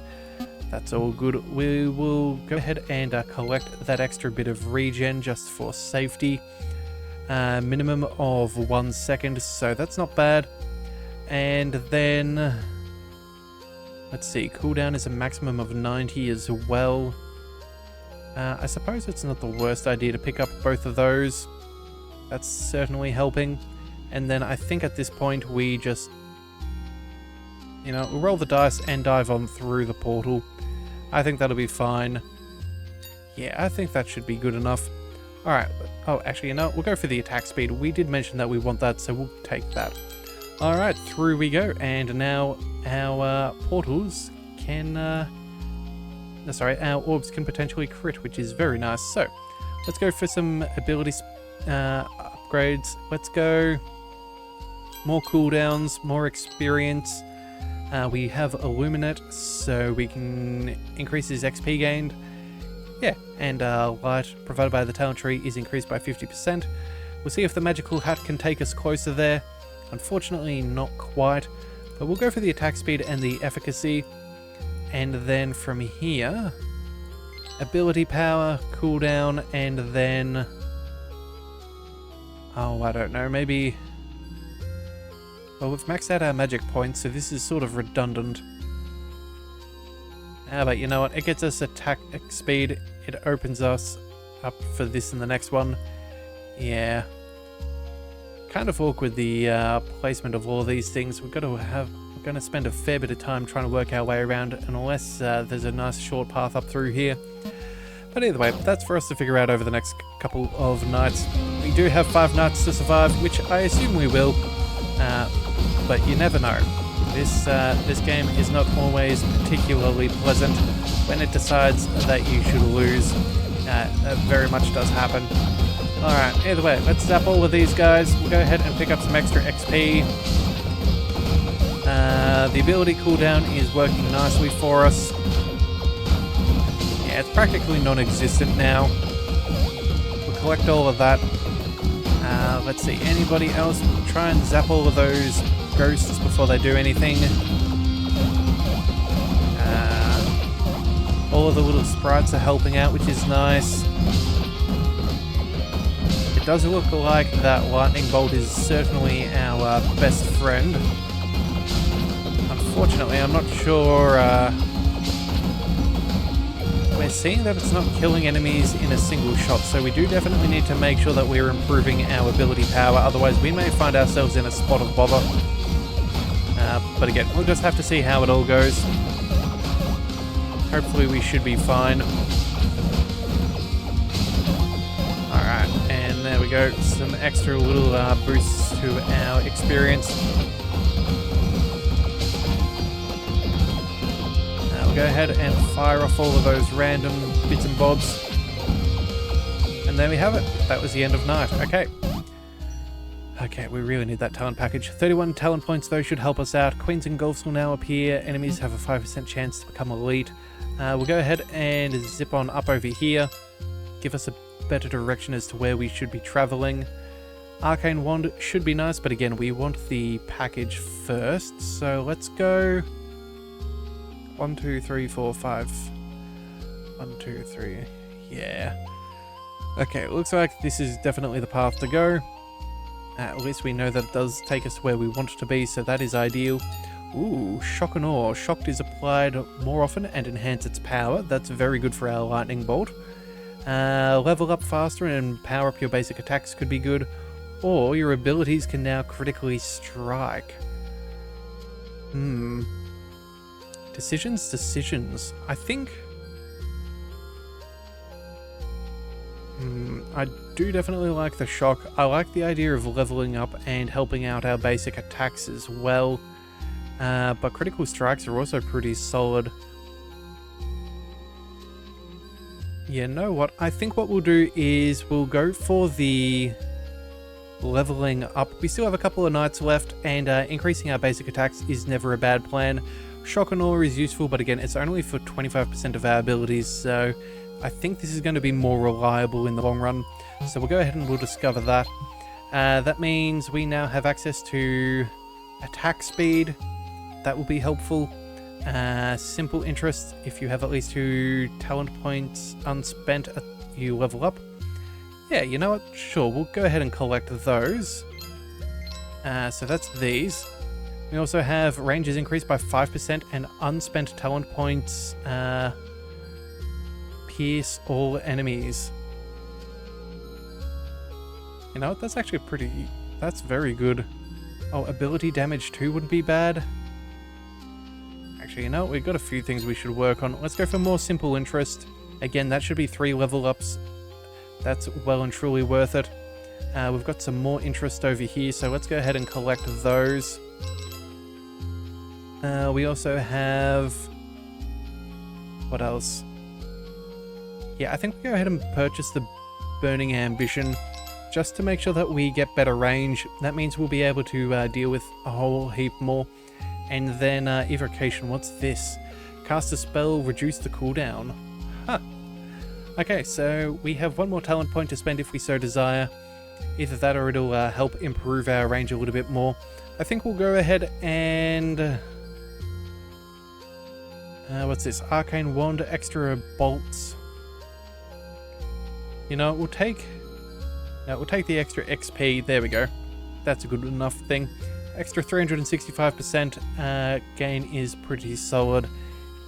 That's all good. We will go ahead and collect that extra bit of regen just for safety. Minimum of 1 second, so that's not bad. And then, let's see, cooldown is a maximum of 90 as well. I suppose it's not the worst idea to pick up both of those. That's certainly helping. And then I think at this point we just, you know, we'll roll the dice and dive on through the portal. I think that'll be fine. Yeah, I think that should be good enough. Alright, oh, actually, you know, we'll go for the attack speed. We did mention that we want that, so we'll take that. Alright, through we go, and now our portals can, our orbs can potentially crit, which is very nice. So, let's go for some ability upgrades. Let's go more cooldowns, more experience. We have Illuminate, so we can increase his XP gained. Yeah, and light provided by the talent tree is increased by 50%. We'll see if the magical hat can take us closer there. Unfortunately, not quite, but we'll go for the attack speed and the efficacy. And then from here, ability power, cooldown, and then, oh, I don't know, maybe, well, we've maxed out our magic points, so this is sort of redundant. But you know what, it gets us attack speed, it opens us up for this and the next one. Yeah. Kind of awkward, the placement of all of these things. We're going to spend a fair bit of time trying to work our way around, unless there's a nice short path up through here. But either way, that's for us to figure out over the next couple of nights. We do have 5 nights to survive, which I assume we will, but you never know. This game is not always particularly pleasant. When it decides that you should lose, that very much does happen. Alright, either way, let's zap all of these guys. We'll go ahead and pick up some extra XP. The ability cooldown is working nicely for us. Yeah, it's practically non-existent now. We'll collect all of that. Let's see, anybody else? We'll try and zap all of those ghosts before they do anything. All of the little sprites are helping out, which is nice. It does look like that lightning bolt is certainly our best friend. Unfortunately, I'm not sure. We're seeing that it's not killing enemies in a single shot, so we do definitely need to make sure that we're improving our ability power, otherwise we may find ourselves in a spot of bother. But again, we'll just have to see how it all goes. Hopefully we should be fine. Alright, and there we go, some extra little boosts to our experience. We'll go ahead and fire off all of those random bits and bobs. And there we have it. That was the end of night. Okay. Okay, we really need that talent package. 31 talent points though should help us out. Queens and Golfs will now appear. Enemies have a 5% chance to become elite. We'll go ahead and zip on up over here. Give us a better direction as to where we should be traveling. Arcane Wand should be nice, but again, we want the package first. So let's go 1, 2, 3, 4, 5. 1, 2, 3. Yeah. Okay, it looks like this is definitely the path to go. At least we know that it does take us where we want to be, so that is ideal. Ooh, Shock and Awe. Shocked is applied more often and enhance its power. That's very good for our lightning bolt. Level up faster and power up your basic attacks could be good. Or your abilities can now critically strike. Decisions. I think... I do definitely like the shock. I like the idea of leveling up and helping out our basic attacks as well. But critical strikes are also pretty solid. You know what? I think what we'll do is we'll go for the leveling up. We still have a couple of nights left, and increasing our basic attacks is never a bad plan. Shock and awe is useful, but again, it's only for 25% of our abilities, so I think this is going to be more reliable in the long run. So we'll go ahead and we'll discover that. That means we now have access to attack speed. That will be helpful. Simple interest. If you have at least 2 talent points unspent, you level up. Yeah, you know what? Sure, we'll go ahead and collect those. So that's these. We also have ranges increased by 5% and unspent talent points pierce all enemies. You know what? That's actually that's very good. Oh, ability damage too wouldn't be bad. Actually, you know what? We've got a few things we should work on. Let's go for more simple interest. Again, that should be 3 level ups. That's well and truly worth it. We've got some more interest over here, so let's go ahead and collect those. We also have... what else? Yeah, I think we'll go ahead and purchase the Burning Ambition, just to make sure that we get better range. That means we'll be able to deal with a whole heap more. And then Evocation, what's this? Cast a spell, reduce the cooldown. Huh. Okay, so we have 1 more talent point to spend if we so desire. Either that or it'll help improve our range a little bit more. I think we'll go ahead and... what's this? Arcane Wand, extra bolts. You know, we'll take the extra XP. There we go. That's a good enough thing. Extra 365% gain is pretty solid.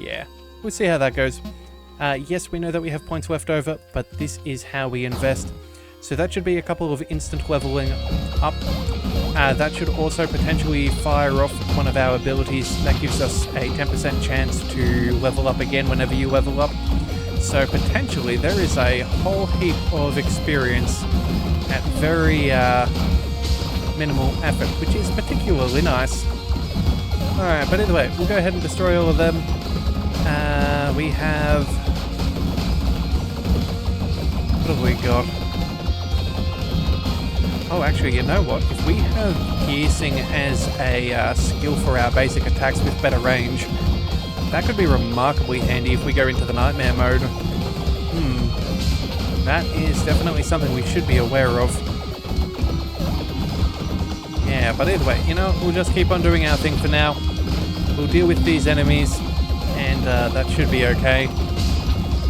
Yeah, we'll see how that goes. Yes, we know that we have points left over, but this is how we invest. So that should be a couple of instant leveling up. That should also potentially fire off one of our abilities. That gives us a 10% chance to level up again whenever you level up. So potentially there is a whole heap of experience at very minimal effort, which is particularly nice. Alright, but either way, we'll go ahead and destroy all of them. We have... what have we got? Oh, actually, you know what? If we have piercing as a skill for our basic attacks with better range, that could be remarkably handy if we go into the nightmare mode. That is definitely something we should be aware of. Yeah, but either way, you know, we'll just keep on doing our thing for now. We'll deal with these enemies, and that should be okay.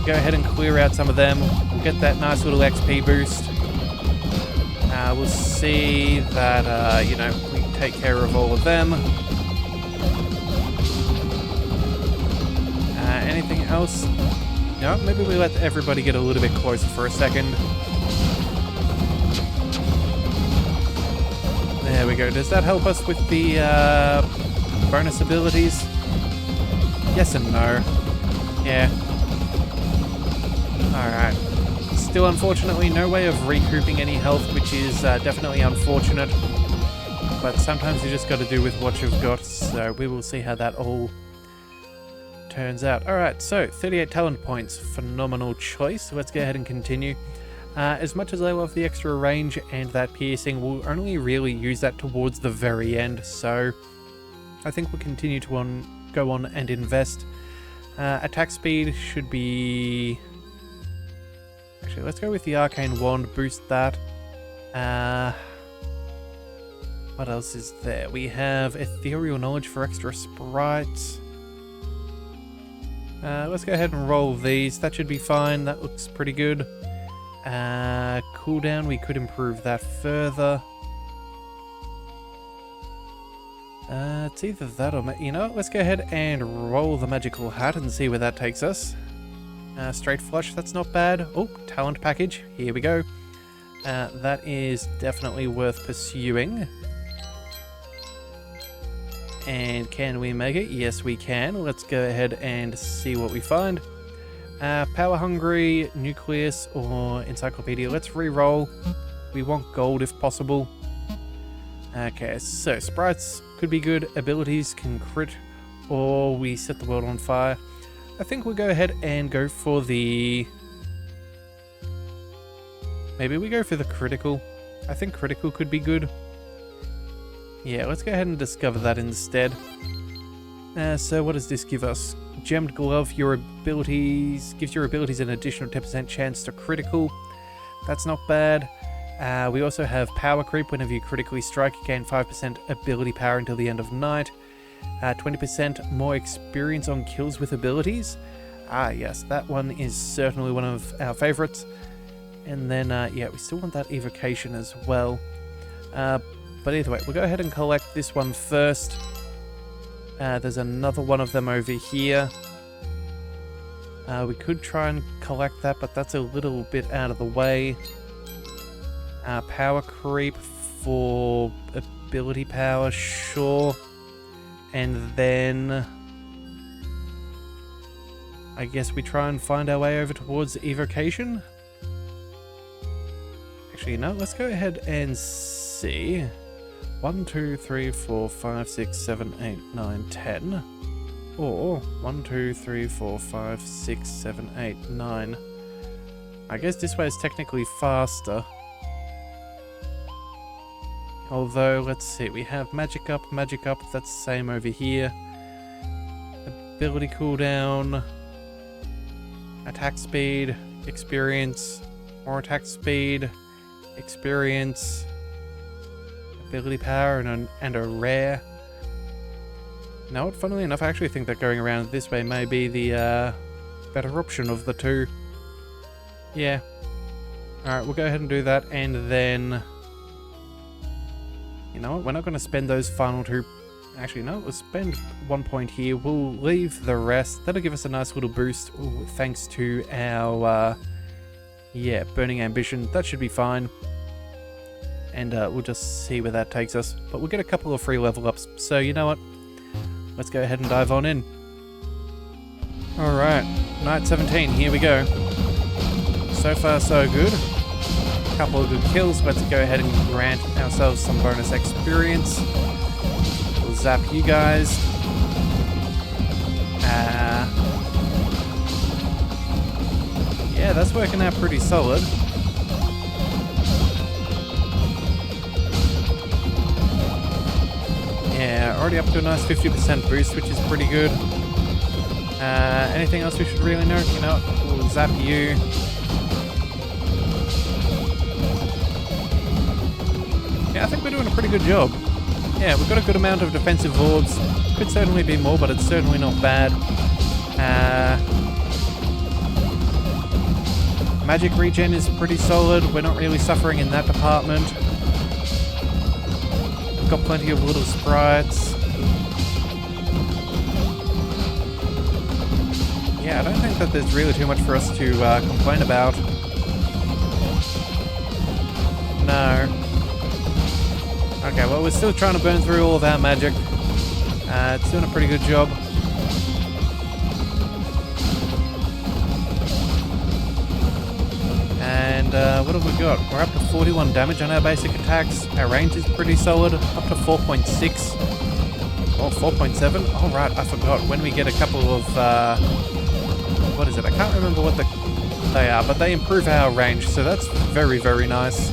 Go ahead and clear out some of them. We'll get that nice little XP boost. We'll see that, you know, we can take care of all of them. Anything else? No, maybe we let everybody get a little bit closer for a second. There we go. Does that help us with the bonus abilities? Yes and no. Yeah. Alright. Still, unfortunately, no way of recouping any health, which is definitely unfortunate. But sometimes you just got to do with what you've got, so we will see how that all turns out. Alright, so 38 talent points. Phenomenal choice. Let's go ahead and continue. As much as I love the extra range and that piercing, we'll only really use that towards the very end, so I think we'll continue to go on and invest. Attack speed should be... actually, let's go with the Arcane Wand, boost that. What else is there? We have Ethereal Knowledge for extra sprites. Let's go ahead and roll these. That should be fine. That looks pretty good. Cooldown, we could improve that further. It's either that or... you know, let's go ahead and roll the magical hat and see where that takes us. Straight flush, that's not bad. Oh, talent package. Here we go. That is definitely worth pursuing. And can we make it? Yes, we can. Let's go ahead and see what we find. Power Hungry, Nucleus, or Encyclopedia. Let's re-roll. We want gold if possible. Okay, so sprites could be good. Abilities can crit, or we set the world on fire. I think we'll go ahead and go for the... Maybe we go for the critical. I think critical could be good. Yeah, let's go ahead and discover that instead. So what does this give us? Gemmed Glove, your abilities... gives your abilities an additional 10% chance to critical. That's not bad. We also have Power Creep. Whenever you critically strike, you gain 5% ability power until the end of night. 20% more experience on kills with abilities. Ah, yes, that one is certainly one of our favorites. And then, yeah, we still want that evocation as well. But either way, we'll go ahead and collect this one first. There's another one of them over here. We could try and collect that, but that's a little bit out of the way. Power Creep for ability power, sure. And then I guess we try and find our way over towards evocation. Actually, no, let's go ahead and see. 1, 2, 3, 4, 5, 6, 7, 8, 9, 10. Or 1, 2, 3, 4, 5, 6, 7, 8, 9. I guess this way is technically faster. Although, let's see, we have magic up, that's the same over here. Ability cooldown, attack speed, experience, more attack speed, experience, ability power, and a rare. You know what, funnily enough, I actually think that going around this way may be the better option of the two. Yeah. Alright, we'll go ahead and do that, and then... You know what, we're not going to spend those final two... Actually, no, we'll spend 1 point here. We'll leave the rest. That'll give us a nice little boost, thanks to our, yeah, Burning Ambition. That should be fine. And we'll just see where that takes us. But we'll get a couple of free level ups. So, you know what? Let's go ahead and dive on in. Alright, night 17, here we go. So far, so good. Couple of good kills. Let's go ahead and grant ourselves some bonus experience. We'll zap you guys. Yeah, that's working out pretty solid. Yeah, already up to a nice 50% boost, which is pretty good. Anything else we should really note? You know, we'll zap you. Yeah, I think we're doing a pretty good job. Yeah, we've got a good amount of defensive orbs. Could certainly be more, but it's certainly not bad. Magic regen is pretty solid. We're not really suffering in that department. We've got plenty of little sprites. Yeah, I don't think that there's really too much for us to complain about. No. Okay, well, we're still trying to burn through all of our magic. It's doing a pretty good job. And what have we got? We're up to 41 damage on our basic attacks. Our range is pretty solid, up to 4.6. Oh, 4.7? Oh, right, I forgot. When we get a couple of... what is it? I can't remember what they are, but they improve our range, so that's very, very nice.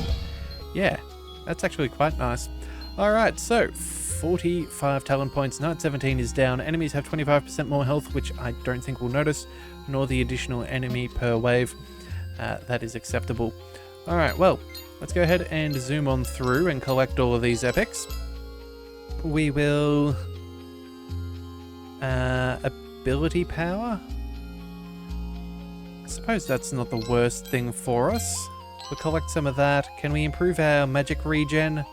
Yeah, that's actually quite nice. Alright, so 45 talent points, Night 17 is down. Enemies have 25% more health, which I don't think we'll notice, nor the additional enemy per wave. That is acceptable. Alright, well, let's go ahead and zoom on through and collect all of these epics. We will... ability power? I suppose that's not the worst thing for us. We'll collect some of that. Can we improve our magic regen?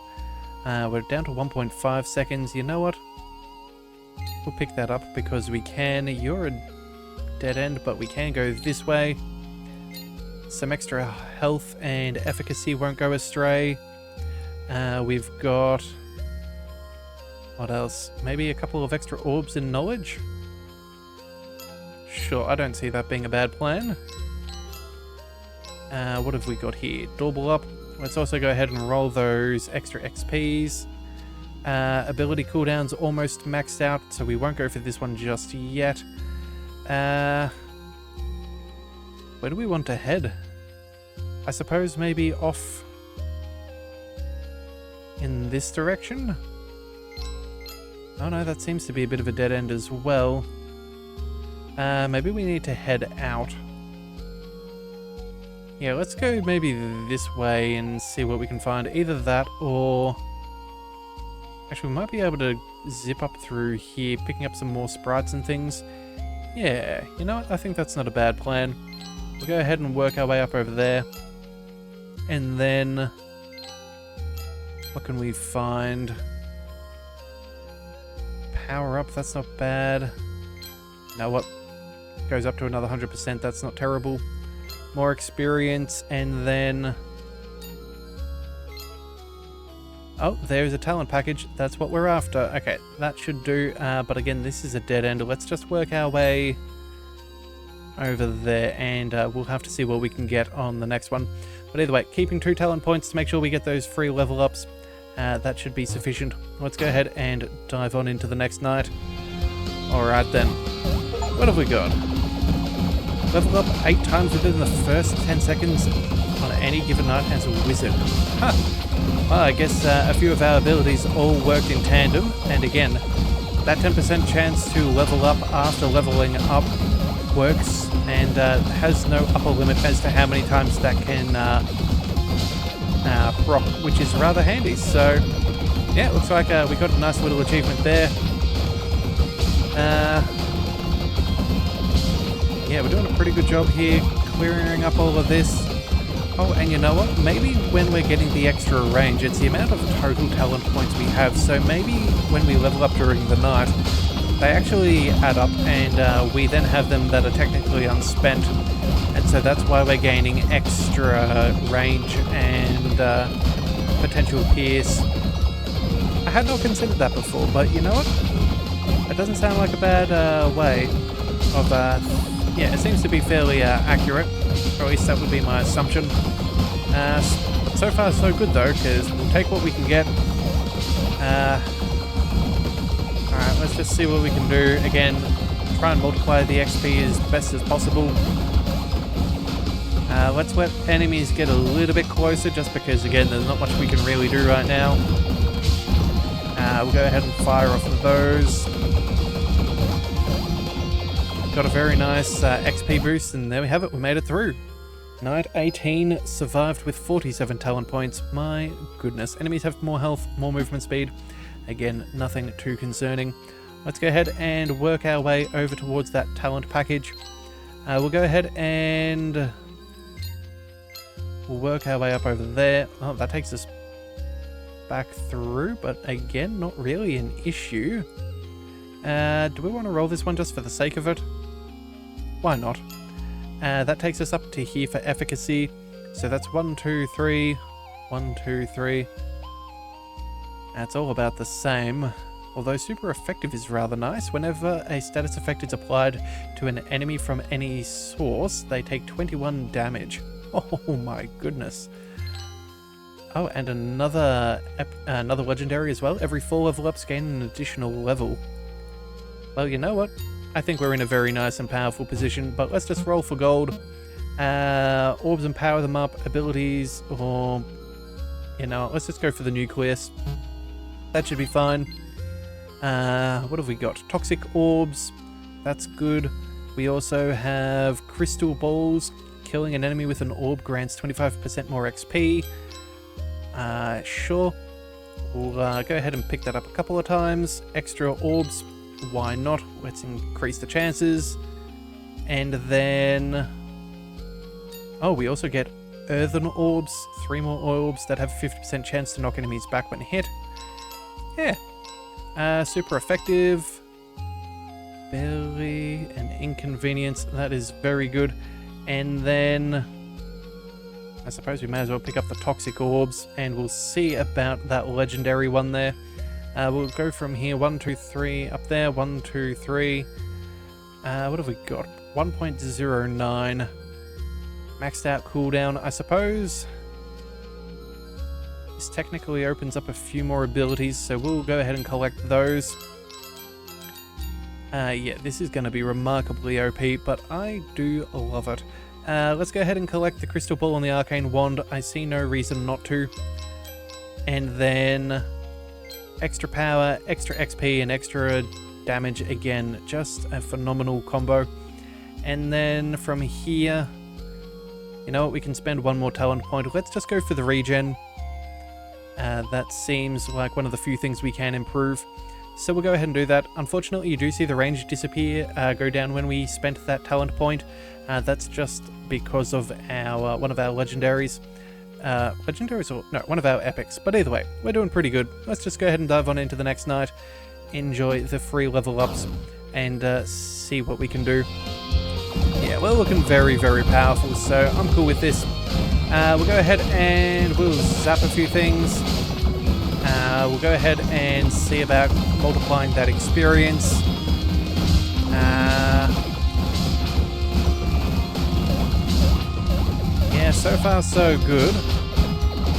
We're down to 1.5 seconds. You know what? We'll pick that up because we can. You're a dead end, but we can go this way. some extra health and efficacy won't go astray. We've got... what else? Maybe a couple of extra orbs in knowledge? Sure, I don't see that being a bad plan. What have we got here? Doorbell up. Let's also go ahead and roll those extra XPs. Ability cooldowns almost maxed out, so we won't go for this one just yet. Where do we want to head? I suppose maybe off in this direction? Oh no, that seems to be a bit of a dead end as well. Maybe we need to head out. Yeah, let's go maybe this way and see what we can find. Either that or... actually, we might be able to zip up through here, picking up some more sprites and things. Yeah, you know what? I think that's not a bad plan. We'll go ahead and work our way up over there. And then... what can we find? Power up, that's not bad. Now what? Goes up to another 100%, that's not terrible. More experience, and then... oh, there's a talent package. That's what we're after. Okay, that should do. But again, this is a dead end. Let's just work our way over there, and we'll have to see what we can get on the next one. But either way, keeping 2 talent points to make sure we get those free level ups. That should be sufficient. Let's go ahead and dive on into the next night. Alright then. What have we got? Level up 8 times within the first 10 seconds on any given night as a wizard. Huh. Well, I guess a few of our abilities all worked in tandem, and again, that 10% chance to level up after leveling up works, and has no upper limit as to how many times that can proc, which is rather handy. So, yeah, it looks like we got a nice little achievement there. Yeah, we're doing a pretty good job here, clearing up all of this. Oh, and you know what? Maybe when we're getting the extra range, it's the amount of total talent points we have. So maybe when we level up during the night, they actually add up, and we then have them that are technically unspent. And so that's why we're gaining extra range and potential pierce. I had not considered that before, but you know what? It doesn't sound like a bad way of... yeah, it seems to be fairly accurate, or at least that would be my assumption. So far so good though, because we'll take what we can get. Alright, let's just see what we can do. Again, try and multiply the XP as best as possible. Let's let enemies get a little bit closer, just because again, there's not much we can really do right now. We'll go ahead and fire off of those. Got a very nice XP boost, and there we have it, we made it through. Night 18, survived with 47 talent points. My goodness, enemies have more health, more movement speed. Again, nothing too concerning. Let's go ahead and work our way over towards that talent package. We'll go ahead and we'll work our way up over there. Oh, that takes us back through, but again, not really an issue. Do we want to roll this one just for the sake of it? Why not? That takes us up to here for efficacy. So that's 1, 2, 3. 1, 2, 3. That's all about the same. Although super effective is rather nice. Whenever a status effect is applied to an enemy from any source, they take 21 damage. Oh my goodness. Oh, and another legendary as well. Every 4 level ups gain an additional level. Well, you know what? I think we're in a very nice and powerful position, but let's just roll for gold. Orbs and power them up, abilities, or... you know, let's just go for the nucleus. That should be fine. What have we got? Toxic orbs. That's good. We also have crystal balls. Killing an enemy with an orb grants 25% more XP. Sure. We'll go ahead and pick that up a couple of times. Extra orbs. Why not? Let's increase the chances. And then... oh, we also get earthen orbs. 3 more orbs that have a 50% chance to knock enemies back when hit. Yeah. Super effective. Barely an inconvenience. That is very good. And then... I suppose we may as well pick up the toxic orbs, and we'll see about that legendary one there. We'll go from here, 1, 2, 3, up there, 1, 2, 3. What have we got? 1.09. Maxed out cooldown, I suppose. This technically opens up a few more abilities, so we'll go ahead and collect those. Yeah, this is going to be remarkably OP, but I do love it. Let's go ahead and collect the Crystal Ball and the Arcane Wand. I see no reason not to. And then extra power, extra XP, and extra damage again. Just a phenomenal combo. And then from here, you know what, we can spend one more talent point. Let's just go for the regen. That seems like one of the few things we can improve. So we'll go ahead and do that. Unfortunately, you do see the range disappear, go down when we spent that talent point. That's just because of our one of our legendaries. One of our epics. But either way, we're doing pretty good. Let's just go ahead and dive on into the next night. Enjoy the free level ups and see what we can do. Yeah, we're looking very, very powerful, so I'm cool with this. We'll go ahead and we'll zap a few things. We'll go ahead and see about multiplying that experience. Yeah, so far so good.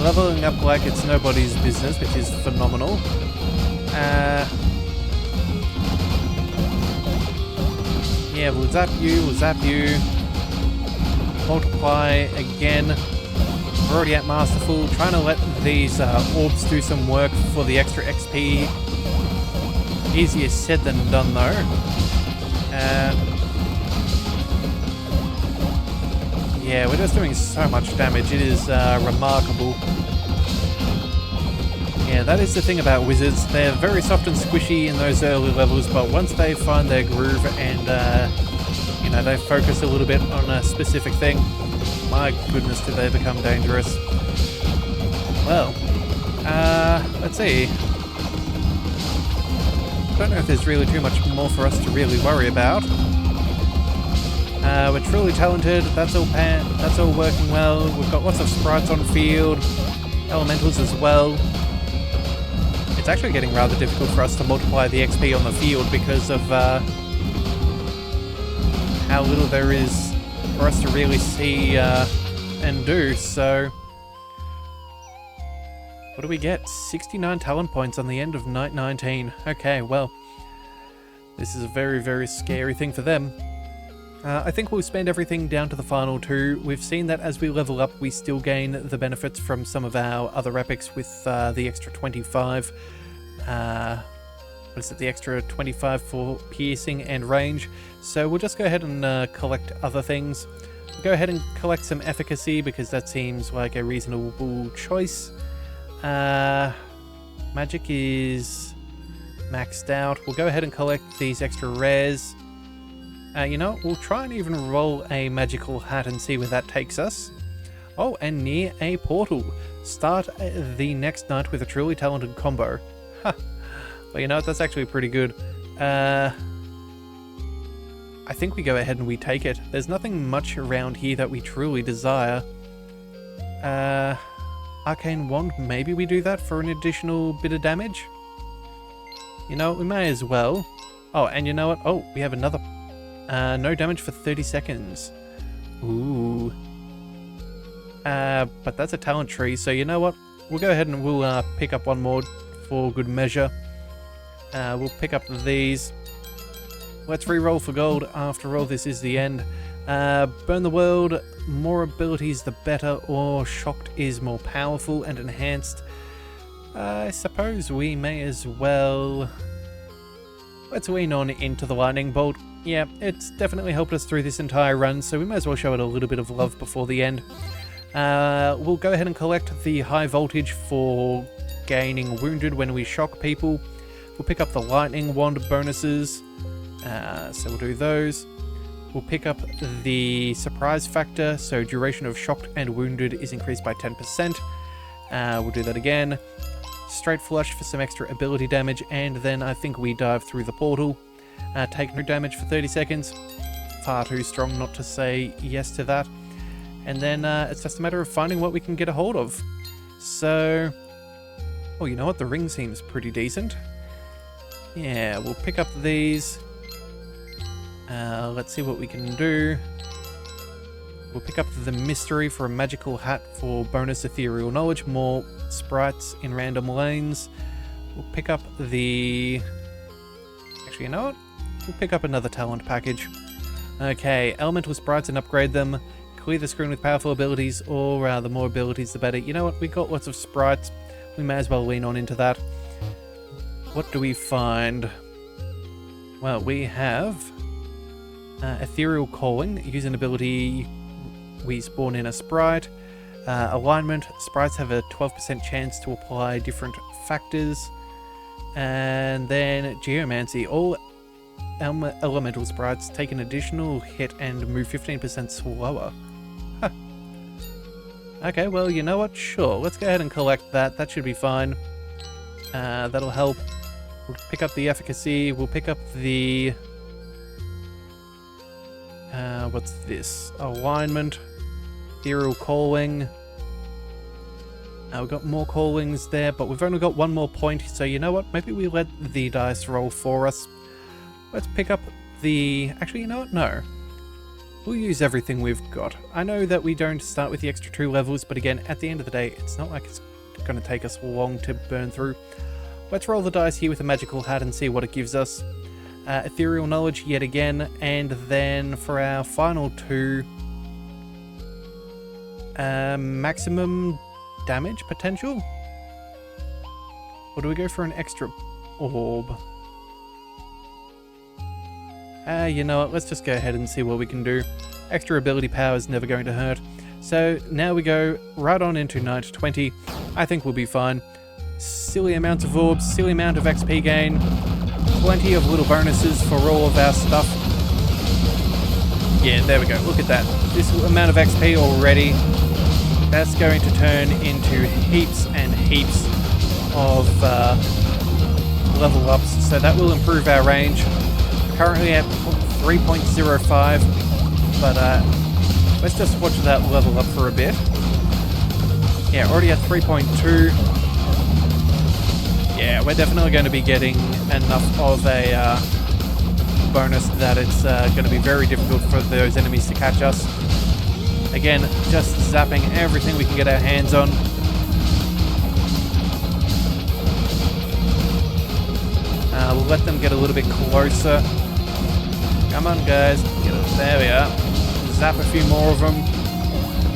Leveling up like it's nobody's business, which is phenomenal. Yeah, we'll zap you. Multiply again. We're already at Masterful. Trying to let these orbs do some work for the extra XP. Easier said than done though. Yeah, we're just doing so much damage. It is remarkable. Yeah, that is the thing about wizards. They're very soft and squishy in those early levels, but once they find their groove and you know, they focus a little bit on a specific thing, my goodness, do they become dangerous. Well, let's see. I don't know if there's really too much more for us to really worry about. We're truly talented. That's all working well. We've got lots of sprites on field, elementals as well. It's actually getting rather difficult for us to multiply the XP on the field because of how little there is for us to really see and do. So, what do we get? 69 talent points on the end of night 19. Okay, well, this is a very, very scary thing for them. I think we'll spend everything down to the final two. We've seen that as we level up, we still gain the benefits from some of our other epics with the extra 25. What is it? The extra 25 for piercing and range. So we'll just go ahead and collect other things. We'll go ahead and collect some efficacy because that seems like a reasonable choice. Magic is maxed out. We'll go ahead and collect these extra rares. You know, we'll try and even roll a magical hat and see where that takes us. Oh, and near a portal. Start the next night with a truly talented combo. Huh. Well, you know what, that's actually pretty good. I think we go ahead and we take it. There's nothing much around here that we truly desire. Arcane Wand, maybe we do that for an additional bit of damage? You know, we may as well. Oh, and you know what? Oh, we have another... no damage for 30 seconds. Ooh. But that's a talent tree, so you know what? We'll go ahead and we'll pick up one more for good measure. We'll pick up these. Let's re-roll for gold. After all, this is the end. Burn the world. More abilities, the better. Or shocked is more powerful and enhanced. I suppose we may as well... Let's lean on into the lightning bolt. Yeah, it's definitely helped us through this entire run, so we may as well show it a little bit of love before the end. We'll go ahead and collect the high voltage for gaining wounded when we shock people. We'll pick up the lightning wand bonuses, so we'll do those. We'll pick up the surprise factor, so duration of shocked and wounded is increased by 10%. We'll do that again. Straight flush for some extra ability damage, and then I think we dive through the portal. Take no damage for 30 seconds. Far too strong not to say yes to that. And then it's just a matter of finding what we can get a hold of. So, oh, you know what? The ring seems pretty decent. Yeah, we'll pick up these. Let's see what we can do. We'll pick up the mystery for a magical hat for bonus ethereal knowledge, more sprites in random lanes. We'll pick up the... Actually, you know what? We'll pick up another talent package. Okay, elemental sprites and upgrade them. Clear the screen with powerful abilities, or the more abilities the better. You know what? We got lots of sprites. We may as well lean on into that. What do we find? Well, we have ethereal calling. Use an ability, we spawn in a sprite. Alignment. Sprites have a 12% chance to apply different factors. And then geomancy. All elemental sprites take an additional hit and move 15% slower. Huh. Okay, well, you know what? Sure, let's go ahead and collect that. That should be fine. That'll help. We'll pick up the efficacy. We'll pick up the... what's this? Alignment. Ethereal calling. We've got more callings there, but we've only got one more point, so you know what? Maybe we let the dice roll for us. Let's pick up the... Actually, you know what? No. We'll use everything we've got. I know that we don't start with the extra 2 levels, but again, at the end of the day, it's not like it's going to take us long to burn through. Let's roll the dice here with a magical hat and see what it gives us. Ethereal knowledge yet again, and then for our final 2, maximum damage potential? Or do we go for an extra orb? You know what, let's just go ahead and see what we can do. Extra ability power is never going to hurt. So now we go right on into night 20. I think we'll be fine. Silly amounts of orbs, silly amount of XP gain. Plenty of little bonuses for all of our stuff. Yeah, there we go, look at that. This amount of XP already. That's going to turn into heaps and heaps of level ups, so that will improve our range. Currently at 3.05, but let's just watch that level up for a bit. Yeah, already at 3.2. Yeah, we're definitely going to be getting enough of a bonus that it's going to be very difficult for those enemies to catch us. Again, just zapping everything we can get our hands on. We'll let them get a little bit closer. Come on, guys. There we are. Zap a few more of them.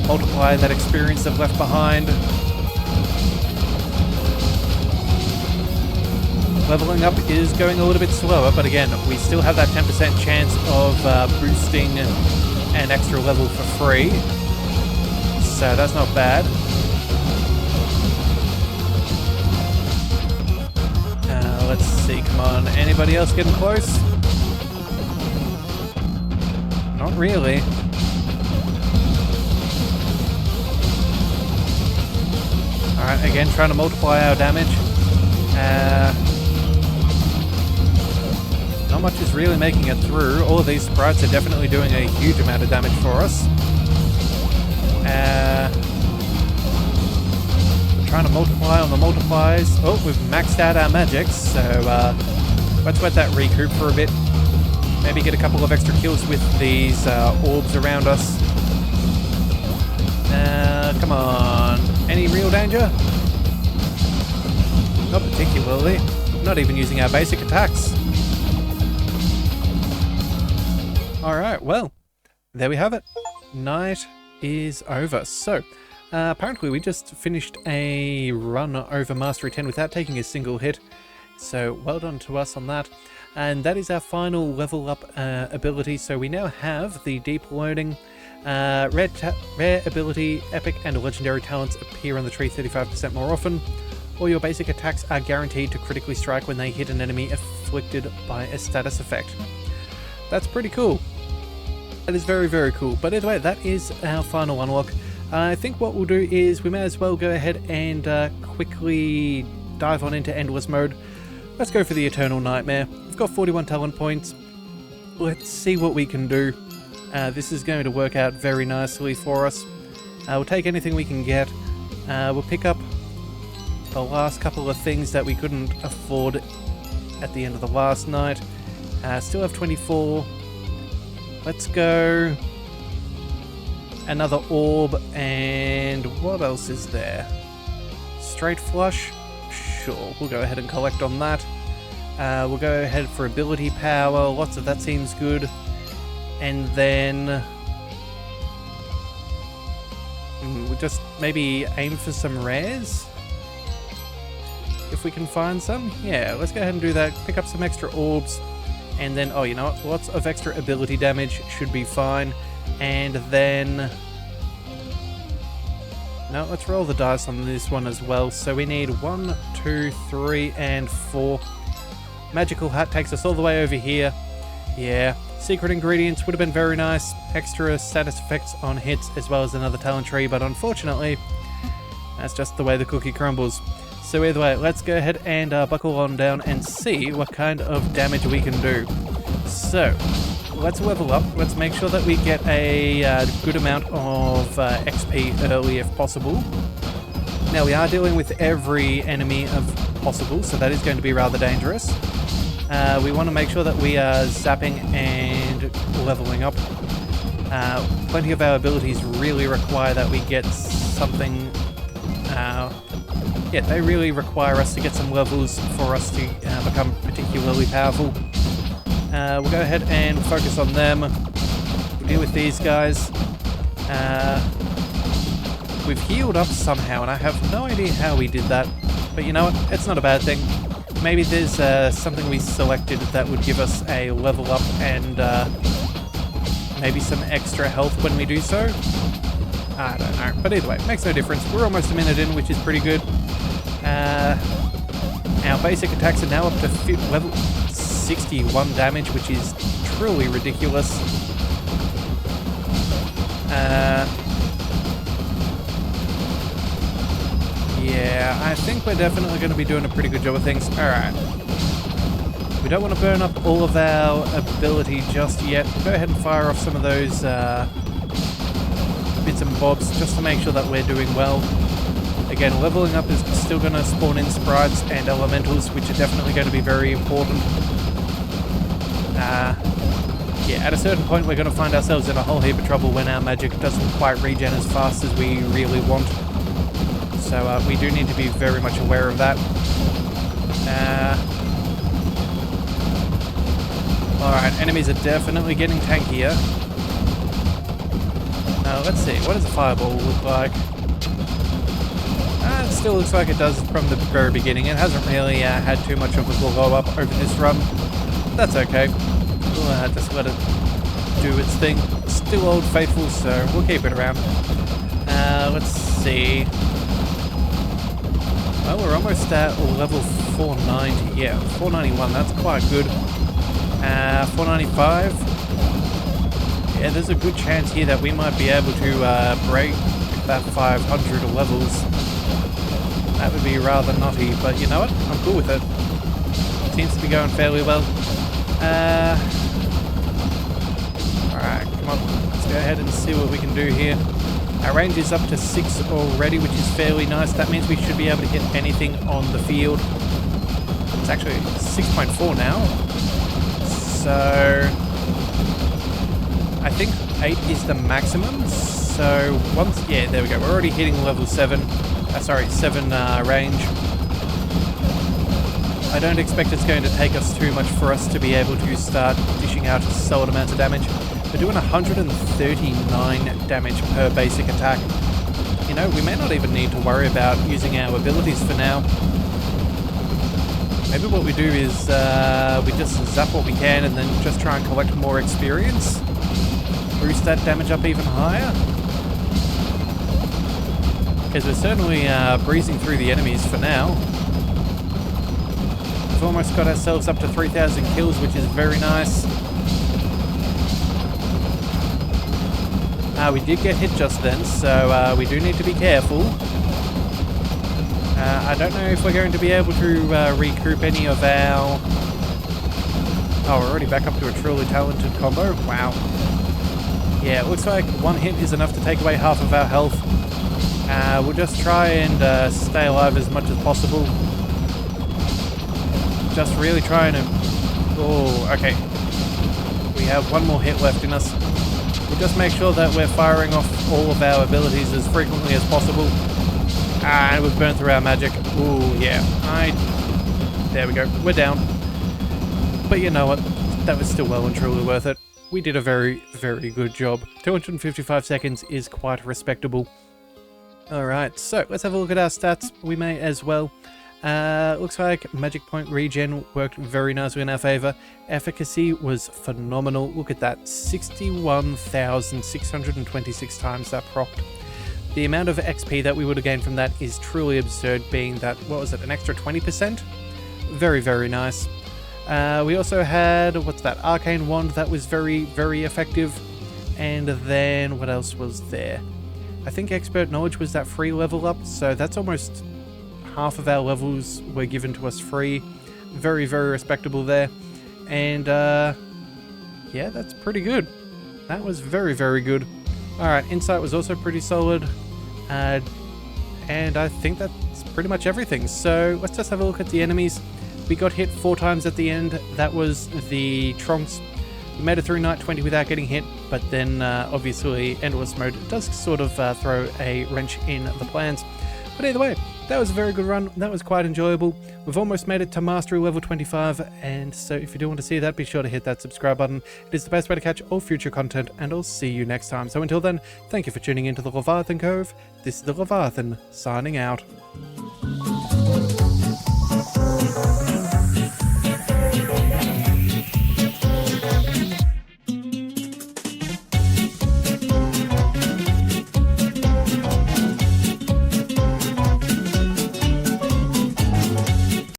Multiply that experience they've left behind. Leveling up is going a little bit slower, but again, we still have that 10% chance of boosting an extra level for free. So that's not bad. Let's see, come on. Anybody else getting close? Not really. Alright, again, trying to multiply our damage. Not much is really making it through. All of these sprites are definitely doing a huge amount of damage for us. We're trying to multiply on the multiplies. Oh, we've maxed out our magics, so let's let that recoup for a bit. Maybe get a couple of extra kills with these orbs around us. Come on. Any real danger? Not particularly. Not even using our basic attacks. Alright, well, there we have it. Night is over. So, apparently we just finished a run over Mastery 10 without taking a single hit. So, well done to us on that. And that is our final level up ability. So we now have the deep learning. Rare ability, epic and legendary talents appear on the tree 35% more often. All your basic attacks are guaranteed to critically strike when they hit an enemy afflicted by a status effect. That's pretty cool. That is very, very cool. But either way, that is our final unlock. I think what we'll do is we may as well go ahead and quickly dive on into Endless Mode. Let's go for the Eternal Nightmare. We've got 41 talent points. Let's see what we can do. This is going to work out very nicely for us. We'll take anything we can get. We'll pick up the last couple of things that we couldn't afford at the end of the last night. Still have 24. Let's go. Another orb, and what else is there? Straight flush? Sure, we'll go ahead and collect on that. We'll go ahead for ability power, lots of that seems good. And then we'll just maybe aim for some rares? If we can find some? Yeah, let's go ahead and do that. Pick up some extra orbs. And then, oh, you know what? Lots of extra ability damage should be fine. And then... no, let's roll the dice on this one as well. So we need 1, 2, 3, and 4. Magical hat takes us all the way over here. Yeah, secret ingredients would have been very nice. Extra status effects on hits as well as another talent tree, but unfortunately, that's just the way the cookie crumbles. So either way, let's go ahead and buckle on down and see what kind of damage we can do. So, let's level up. Let's make sure that we get a good amount of XP early if possible. Now, we are dealing with every enemy of possible, so that is going to be rather dangerous. We want to make sure that we are zapping and leveling up. Plenty of our abilities really require that we get something... yeah, they really require us to get some levels for us to become particularly powerful. We'll go ahead and focus on them. We'll deal with these guys. We've healed up somehow, and I have no idea how we did that. But you know what? It's not a bad thing. Maybe there's something we selected that would give us a level up and maybe some extra health when we do so. I don't know. But either way, makes no difference. We're almost a minute in, which is pretty good. Our basic attacks are now up to level 61 damage, which is truly ridiculous. Yeah, I think we're definitely going to be doing a pretty good job of things. Alright. We don't want to burn up all of our ability just yet. We'll go ahead and fire off some of those bits and bobs just to make sure that we're doing well. Again, leveling up is still going to spawn in sprites and elementals, which are definitely going to be very important. Yeah, at a certain point we're going to find ourselves in a whole heap of trouble when our magic doesn't quite regen as fast as we really want. So we do need to be very much aware of that. Alright, enemies are definitely getting tankier. Let's see, what does a fireball look like? It still looks like it does from the very beginning. It hasn't really had too much of a blow up over this run. That's okay. We'll just let it do its thing. Still old faithful, so we'll keep it around. Let's see. Well, we're almost at level 490. Yeah, 491, that's quite good. 495. Yeah, there's a good chance here that we might be able to break that 500 levels. That would be rather nutty, but you know what? I'm cool with it. Seems to be going fairly well. Alright, come on. Let's go ahead and see what we can do here. Our range is up to 6 already, which is fairly nice. That means we should be able to hit anything on the field. It's actually 6.4 now. So I think 8 is the maximum. So once, yeah, there we go. We're already hitting level 7. 7 range. I don't expect it's going to take us too much for us to be able to start dishing out solid amounts of damage. We're doing 139 damage per basic attack. You know, we may not even need to worry about using our abilities for now. Maybe what we do is we just zap what we can and then just try and collect more experience. Boost that damage up even higher. Because we're certainly breezing through the enemies for now. We've almost got ourselves up to 3,000 kills, which is very nice. We did get hit just then, so we do need to be careful. I don't know if we're going to be able to recoup any of our... Oh, we're already back up to a truly talented combo. Wow. Yeah, it looks like one hit is enough to take away half of our health. We'll just try and stay alive as much as possible. Just really trying to... Oh, okay. We have one more hit left in us. We'll just make sure that we're firing off all of our abilities as frequently as possible. And we've burned through our magic. Ooh, yeah. There we go. We're down. But you know what? That was still well and truly worth it. We did a very, very good job. 255 seconds is quite respectable. Alright, so let's have a look at our stats. We may as well. Looks like magic point regen worked very nicely in our favor. Efficacy was phenomenal. Look at that, 61,626 times that procced. The amount of XP that we would have gained from that is truly absurd, being that, what was it, an extra 20%? Very, very nice. We also had, what's that, Arcane Wand, that was very, very effective. And then, what else was there? I think Expert Knowledge was that free level up, so that's almost half of our levels were given to us free. Very, very respectable there. And, yeah, that's pretty good. That was very, very good. Alright, Insight was also pretty solid. And I think that's pretty much everything. So, let's just have a look at the enemies. We got hit 4 times at the end. That was the Tronks. We made it through Night 20 without getting hit, but then obviously Endless Mode does sort of throw a wrench in the plans. But either way, that was a very good run. That was quite enjoyable. We've almost made it to Mastery level 25, and so if you do want to see that, be sure to hit that subscribe button. It is the best way to catch all future content, and I'll see you next time. So until then, thank you for tuning into the Leviathan Cove. This is the Leviathan, signing out.